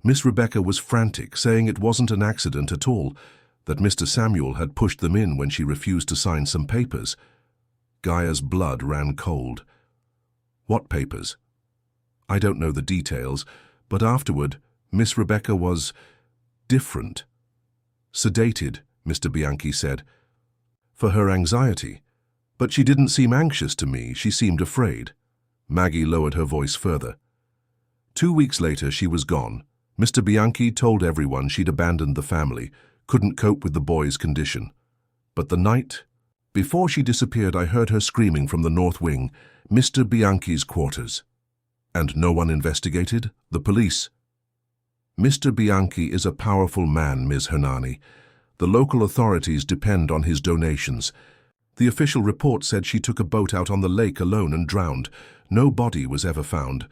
Miss Rebecca was frantic, saying it wasn't an accident at all, that Mr. Samuel had pushed them in when she refused to sign some papers." Gaia's blood ran cold. "What papers?" "I don't know the details, but afterward, Miss Rebecca was different." "Sedated," Mr. Bianchi said, "for her anxiety. But she didn't seem anxious to me, she seemed afraid." Maggie lowered her voice further. 2 weeks later, she was gone. Mr. Bianchi told everyone she'd abandoned the family, couldn't cope with the boy's condition. But the night before she disappeared, I heard her screaming from the north wing, Mr. Bianchi's quarters. And no one investigated? The police? Mr. Bianchi is a powerful man, Ms. Hernani. The local authorities depend on his donations. The official report said she took a boat out on the lake alone and drowned. No body was ever found.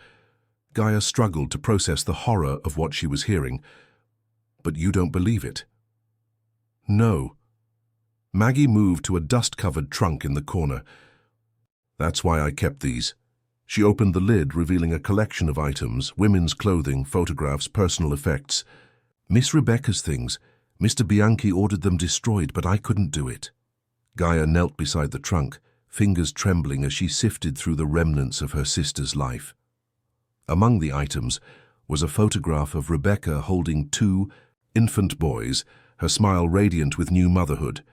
Gaia struggled to process the horror of what she was hearing. "But you don't believe it?" "No." Maggie moved to a dust-covered trunk in the corner. "That's why I kept these." She opened the lid, revealing a collection of items, women's clothing, photographs, personal effects. "Miss Rebecca's things. Mr. Bianchi ordered them destroyed, but I couldn't do it." Gaia knelt beside the trunk, fingers trembling as she sifted through the remnants of her sister's life. Among the items was a photograph of Rebecca holding 2 infant boys, her smile radiant with new motherhood.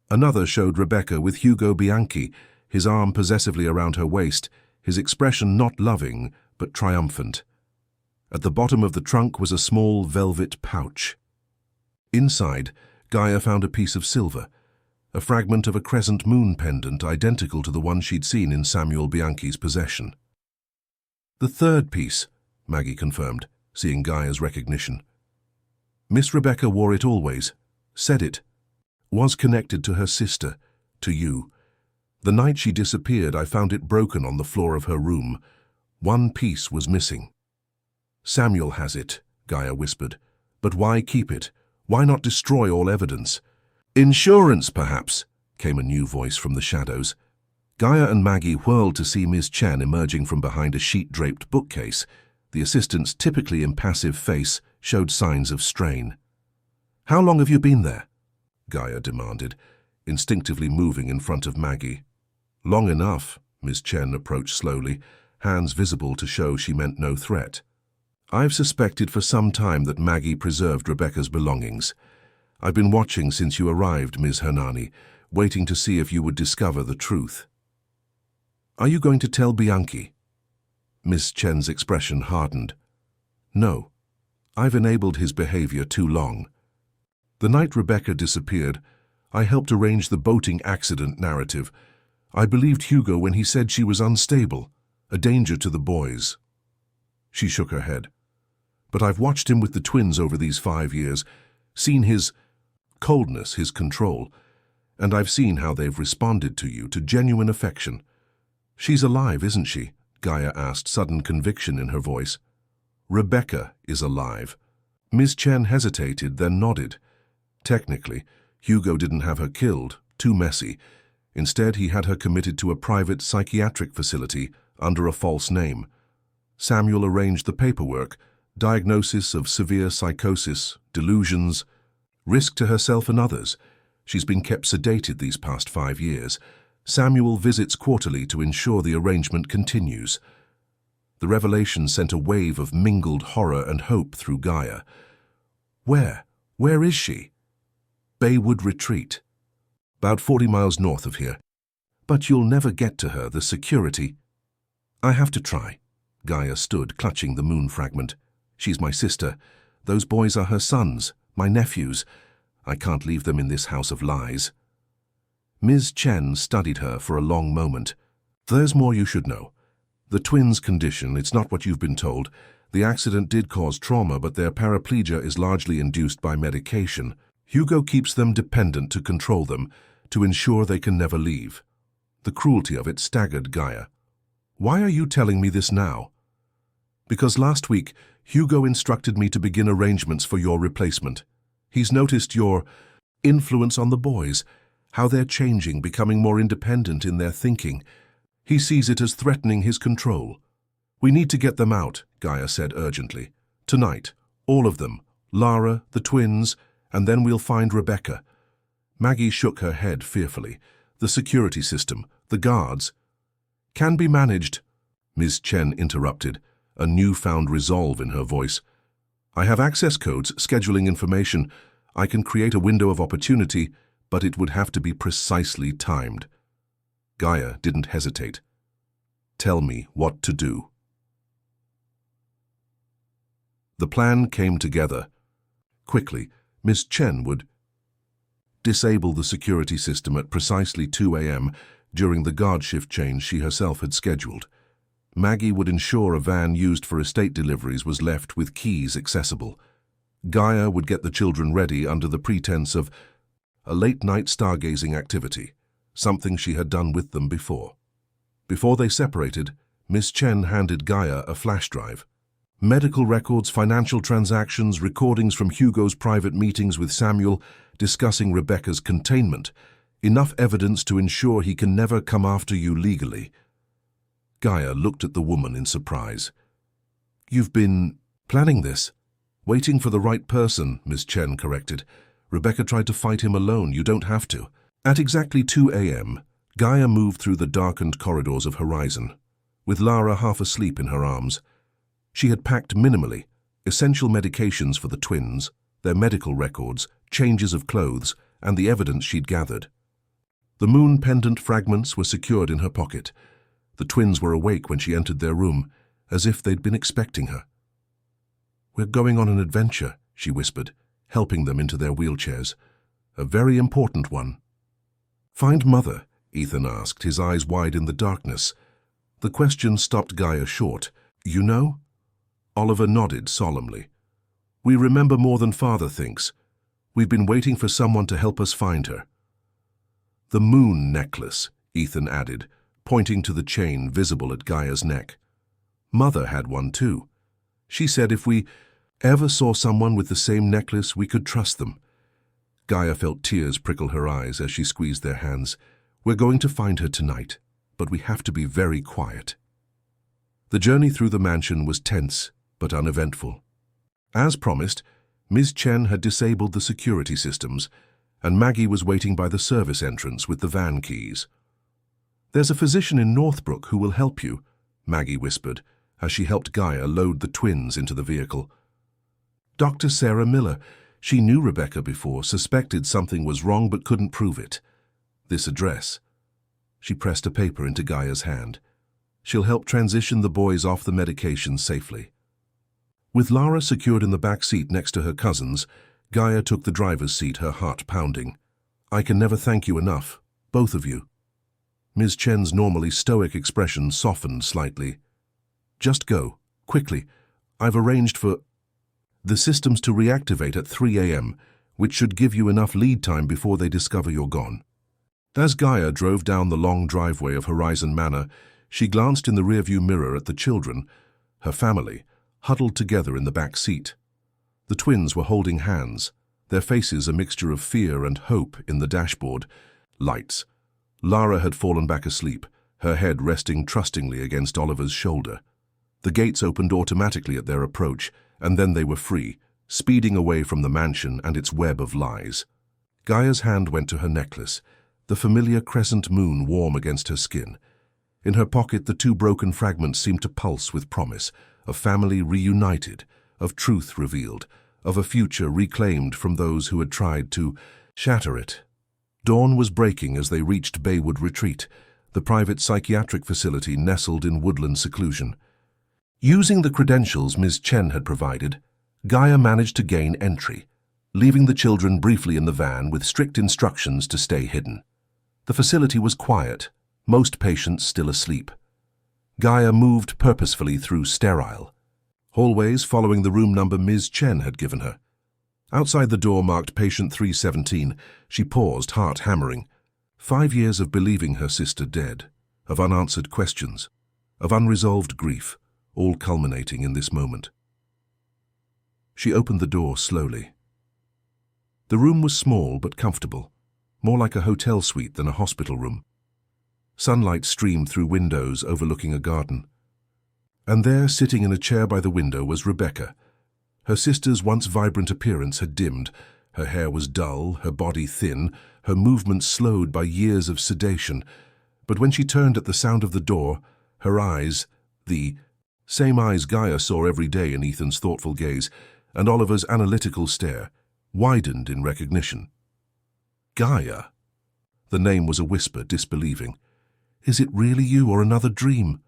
Another showed Rebecca with Hugo Bianchi, his arm possessively around her waist, his expression not loving, but triumphant. At the bottom of the trunk was a small velvet pouch. Inside, Gaia found a piece of silver, a fragment of a crescent moon pendant identical to the one she'd seen in Samuel Bianchi's possession. "The third piece," Maggie confirmed, seeing Gaia's recognition. "Miss Rebecca wore it always, said it, was connected to her sister, to you. The night she disappeared, I found it broken on the floor of her room. One piece was missing." "Samuel has it," Gaia whispered. "But why keep it? Why not destroy all evidence?" "Insurance, perhaps," came a new voice from the shadows. Gaia and Maggie whirled to see Ms. Chen emerging from behind a sheet-draped bookcase. The assistant's typically impassive face showed signs of strain. "How long have you been there?" Gaia demanded, instinctively moving in front of Maggie. "Long enough," Ms. Chen approached slowly, hands visible to show she meant no threat. "I've suspected for some time that Maggie preserved Rebecca's belongings. I've been watching since you arrived, Ms. Hernani, waiting to see if you would discover the truth." "Are you going to tell Bianchi?" Ms. Chen's expression hardened. "No. I've enabled his behavior too long. The night Rebecca disappeared, I helped arrange the boating accident narrative. I believed Hugo when he said she was unstable, a danger to the boys." She shook her head. "But I've watched him with the twins over these 5 years, seen his coldness, his control, and I've seen how they've responded to you, to genuine affection." "She's alive, isn't she?" Gaia asked, sudden conviction in her voice. "Rebecca is alive." Ms. Chen hesitated, then nodded. Technically, Hugo didn't have her killed, too messy. Instead, he had her committed to a private psychiatric facility under a false name. Samuel arranged the paperwork, diagnosis of severe psychosis, delusions, risk to herself and others. She's been kept sedated these past 5 years. Samuel visits quarterly to ensure the arrangement continues. The revelation sent a wave of mingled horror and hope through Gaia. Where is she?" "Baywood Retreat. About 40 miles north of here. But you'll never get to her, the security." "I have to try." Gaia stood, clutching the moon fragment. "She's my sister. Those boys are her sons, my nephews. I can't leave them in this house of lies." Ms. Chen studied her for a long moment. "There's more you should know. The twins' condition, it's not what you've been told. The accident did cause trauma, but their paraplegia is largely induced by medication. Hugo keeps them dependent to control them, to ensure they can never leave." The cruelty of it staggered Gaia. "Why are you telling me this now?" "Because last week, Hugo instructed me to begin arrangements for your replacement. He's noticed your influence on the boys, how they're changing, becoming more independent in their thinking. He sees it as threatening his control. We need to get them out," Gaia said urgently. "Tonight, all of them, Lara, the twins, and then we'll find Rebecca." Maggie shook her head fearfully. "The security system, the guards—" "Can be managed," Ms. Chen interrupted, a newfound resolve in her voice. "I have access codes, scheduling information. I can create a window of opportunity, but it would have to be precisely timed." Gaia didn't hesitate. "Tell me what to do." The plan came together. Quickly, Ms. Chen would disable the security system at precisely 2 a.m. during the guard shift change she herself had scheduled. Maggie would ensure a van used for estate deliveries was left with keys accessible. Gaia would get the children ready under the pretense of a late-night stargazing activity, something she had done with them before. Before they separated, Ms. Chen handed Gaia a flash drive. Medical records, financial transactions, recordings from Hugo's private meetings with Samuel discussing Rebecca's containment, enough evidence to ensure he can never come after you legally. Gaia looked at the woman in surprise. "You've been planning this?" "Waiting for the right person," Ms. Chen corrected. "Rebecca tried to fight him alone. You don't have to." At exactly 2 a.m., Gaia moved through the darkened corridors of Horizon, with Lara half asleep in her arms. She had packed minimally, essential medications for the twins, their medical records, changes of clothes, and the evidence she'd gathered. The moon pendant fragments were secured in her pocket. The twins were awake when she entered their room, as if they'd been expecting her. "We're going on an adventure," she whispered, helping them into their wheelchairs. "A very important one." "Find Mother?" Ethan asked, his eyes wide in the darkness. The question stopped Gaia short. "You know?" Oliver nodded solemnly. "We remember more than Father thinks. We've been waiting for someone to help us find her." "The moon necklace," Ethan added, pointing to the chain visible at Gaia's neck. "Mother had one too. She said if we ever saw someone with the same necklace, we could trust them." Gaia felt tears prickle her eyes as she squeezed their hands. "We're going to find her tonight, but we have to be very quiet." The journey through the mansion was tense, but uneventful. As promised, Ms. Chen had disabled the security systems, and Maggie was waiting by the service entrance with the van keys. "There's a physician in Northbrook who will help you," Maggie whispered, as she helped Gaia load the twins into the vehicle. Dr. Sarah Miller. She knew Rebecca before, suspected something was wrong but couldn't prove it. "This address." She pressed a paper into Gaia's hand. "She'll help transition the boys off the medication safely." With Lara secured in the back seat next to her cousins, Gaia took the driver's seat, her heart pounding. "I can never thank you enough, both of you." Ms. Chen's normally stoic expression softened slightly. "Just go, quickly. I've arranged for the systems to reactivate at 3 a.m., which should give you enough lead time before they discover you're gone." As Gaia drove down the long driveway of Horizon Manor, she glanced in the rearview mirror at the children, her family, huddled together in the back seat. The twins were holding hands, their faces a mixture of fear and hope in the dashboard. Lights. Lara had fallen back asleep, her head resting trustingly against Oliver's shoulder. The gates opened automatically at their approach, and then they were free, speeding away from the mansion and its web of lies. Gaia's hand went to her necklace, the familiar crescent moon warm against her skin. In her pocket, the two broken fragments seemed to pulse with promise, of family reunited, of truth revealed, of a future reclaimed from those who had tried to shatter it. Dawn was breaking as they reached Baywood Retreat, the private psychiatric facility nestled in woodland seclusion. Using the credentials Ms. Chen had provided, Gaia managed to gain entry, leaving the children briefly in the van with strict instructions to stay hidden. The facility was quiet, most patients still asleep. Gaia moved purposefully through sterile hallways following the room number Ms. Chen had given her. Outside the door marked Patient 317, she paused, heart hammering. 5 years of believing her sister dead, of unanswered questions, of unresolved grief, all culminating in this moment. She opened the door slowly. The room was small but comfortable, more like a hotel suite than a hospital room. Sunlight streamed through windows overlooking a garden. And there, sitting in a chair by the window, was Rebecca. Her sister's once vibrant appearance had dimmed. Her hair was dull, her body thin, her movements slowed by years of sedation. But when she turned at the sound of the door, her eyes, the same eyes Gaia saw every day in Ethan's thoughtful gaze, and Oliver's analytical stare, widened in recognition. "Gaia?" The name was a whisper, disbelieving. "Is it really you or another dream?"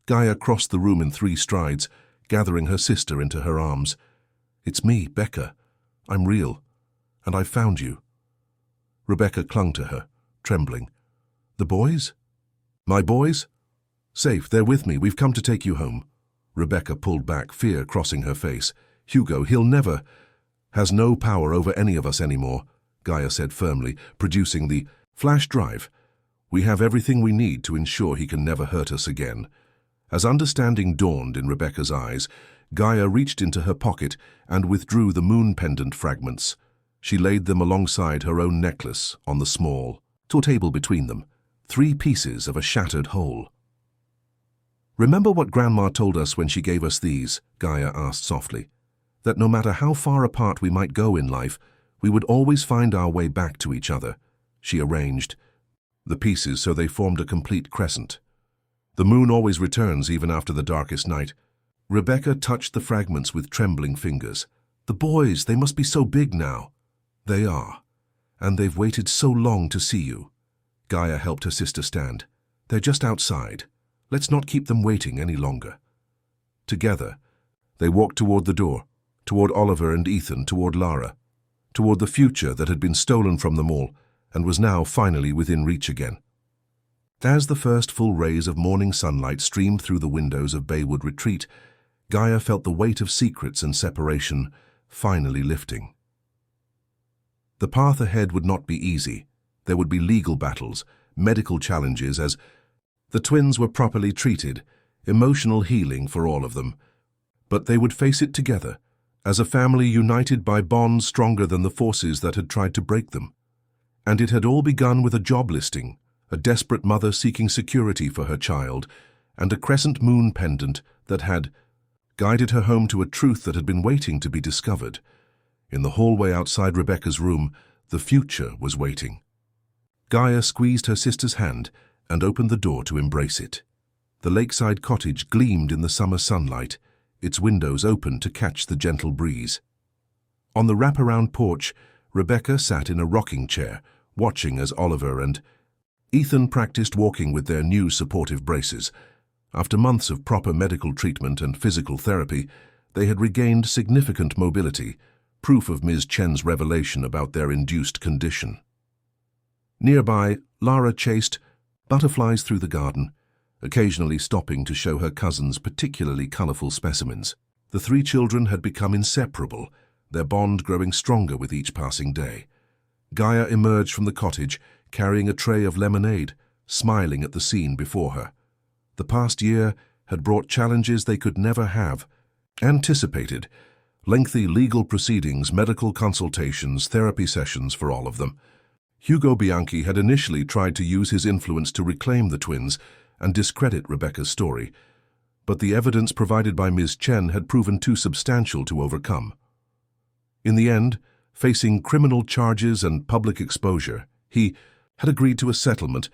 Gaia crossed the room in 3 strides, gathering her sister into her arms. "It's me, Becca. I'm real, and I've found you." Rebecca clung to her, trembling. "The boys?" "My boys? Safe, they're with me. We've come to take you home." Rebecca pulled back, fear crossing her face. "Hugo, he'll never has no power over any of us anymore," Gaia said firmly, producing the flash drive. "We have everything we need to ensure he can never hurt us again." As understanding dawned in Rebecca's eyes, Gaia reached into her pocket and withdrew the moon pendant fragments. She laid them alongside her own necklace on the small table between them, 3 pieces of a shattered whole. "Remember what Grandma told us when she gave us these?" Gaia asked softly. "That no matter how far apart we might go in life, we would always find our way back to each other." She arranged the pieces so they formed a complete crescent. "The moon always returns even after the darkest night." Rebecca touched the fragments with trembling fingers. "The boys, they must be so big now." "They are. And they've waited so long to see you." Gaia helped her sister stand. "They're just outside. Let's not keep them waiting any longer." Together, they walked toward the door, toward Oliver and Ethan, toward Lara, toward the future that had been stolen from them all and was now finally within reach again. As the first full rays of morning sunlight streamed through the windows of Baywood Retreat, Gaia felt the weight of secrets and separation finally lifting. The path ahead would not be easy. There would be legal battles, medical challenges as the twins were properly treated, emotional healing for all of them. But they would face it together, as a family united by bonds stronger than the forces that had tried to break them. And it had all begun with a job listing, a desperate mother seeking security for her child, and a crescent moon pendant that had guided her home to a truth that had been waiting to be discovered. In the hallway outside Rebecca's room, the future was waiting. Gaia squeezed her sister's hand and opened the door to embrace it. The lakeside cottage gleamed in the summer sunlight, its windows open to catch the gentle breeze. On the wraparound porch, Rebecca sat in a rocking chair, watching as Oliver and Ethan practiced walking with their new supportive braces. After months of proper medical treatment and physical therapy, they had regained significant mobility, proof of Ms. Chen's revelation about their induced condition. Nearby, Lara chased butterflies through the garden, occasionally stopping to show her cousins particularly colorful specimens. The three children had become inseparable, their bond growing stronger with each passing day. Gaia emerged from the cottage, carrying a tray of lemonade, smiling at the scene before her. The past year had brought challenges they could never have anticipated. Lengthy legal proceedings, medical consultations, therapy sessions for all of them. Hugo Bianchi had initially tried to use his influence to reclaim the twins and discredit Rebecca's story, but the evidence provided by Ms. Chen had proven too substantial to overcome. In the end, facing criminal charges and public exposure, he had agreed to a settlement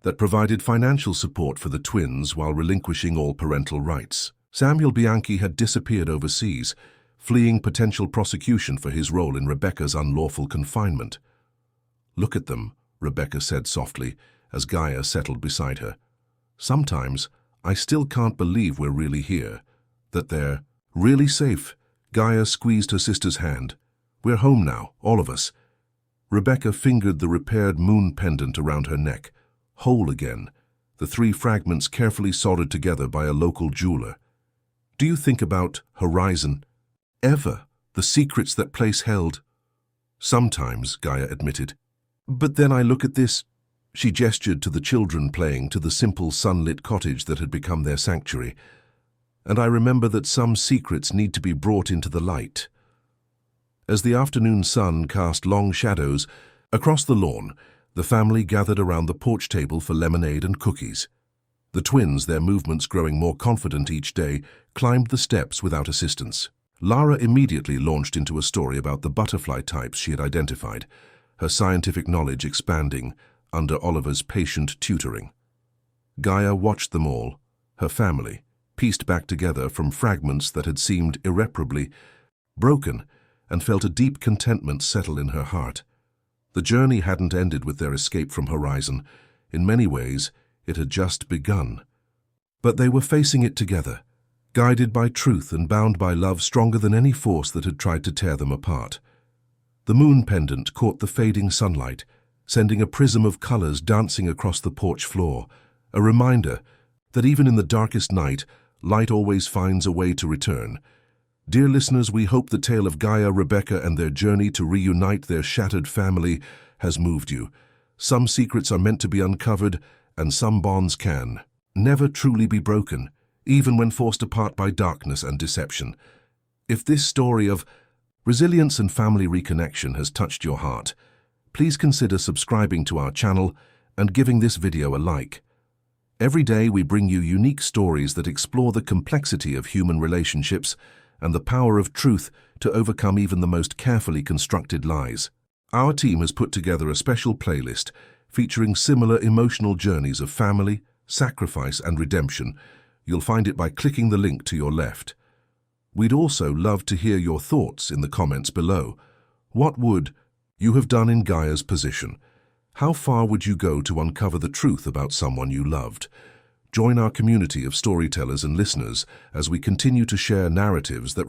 that provided financial support for the twins while relinquishing all parental rights. Samuel Bianchi had disappeared overseas, fleeing potential prosecution for his role in Rebecca's unlawful confinement. "Look at them," Rebecca said softly, as Gaia settled beside her. "Sometimes I still can't believe we're really here, that they're really safe." Gaia squeezed her sister's hand. "We're home now, all of us." Rebecca fingered the repaired moon pendant around her neck, whole again, the three fragments carefully soldered together by a local jeweler. "Do you think about Horizon? Ever? The secrets that place held?" "Sometimes," Gaia admitted. "But then I look at this." She gestured to the children playing, to the simple sunlit cottage that had become their sanctuary. "And I remember that some secrets need to be brought into the light." As the afternoon sun cast long shadows across the lawn, the family gathered around the porch table for lemonade and cookies. The twins, their movements growing more confident each day, climbed the steps without assistance. Lara immediately launched into a story about the butterfly types she had identified, her scientific knowledge expanding under Oliver's patient tutoring. Gaia watched them all, her family, pieced back together from fragments that had seemed irreparably broken, and felt a deep contentment settle in her heart. The journey hadn't ended with their escape from Horizon. In many ways, it had just begun. But they were facing it together, guided by truth and bound by love stronger than any force that had tried to tear them apart. The moon pendant caught the fading sunlight, sending a prism of colors dancing across the porch floor, a reminder that even in the darkest night, light always finds a way to return. Dear listeners, we hope the tale of Gaia, Rebecca, and their journey to reunite their shattered family has moved you. Some secrets are meant to be uncovered, and some bonds can never truly be broken, even when forced apart by darkness and deception. If this story of resilience and family reconnection has touched your heart, please consider subscribing to our channel and giving this video a like. Every day we bring you unique stories that explore the complexity of human relationships and the power of truth to overcome even the most carefully constructed lies. Our team has put together a special playlist featuring similar emotional journeys of family, sacrifice, and redemption. You'll find it by clicking the link to your left. We'd also love to hear your thoughts in the comments below. What would you have done in Gaia's position? How far would you go to uncover the truth about someone you loved? Join our community of storytellers and listeners as we continue to share narratives that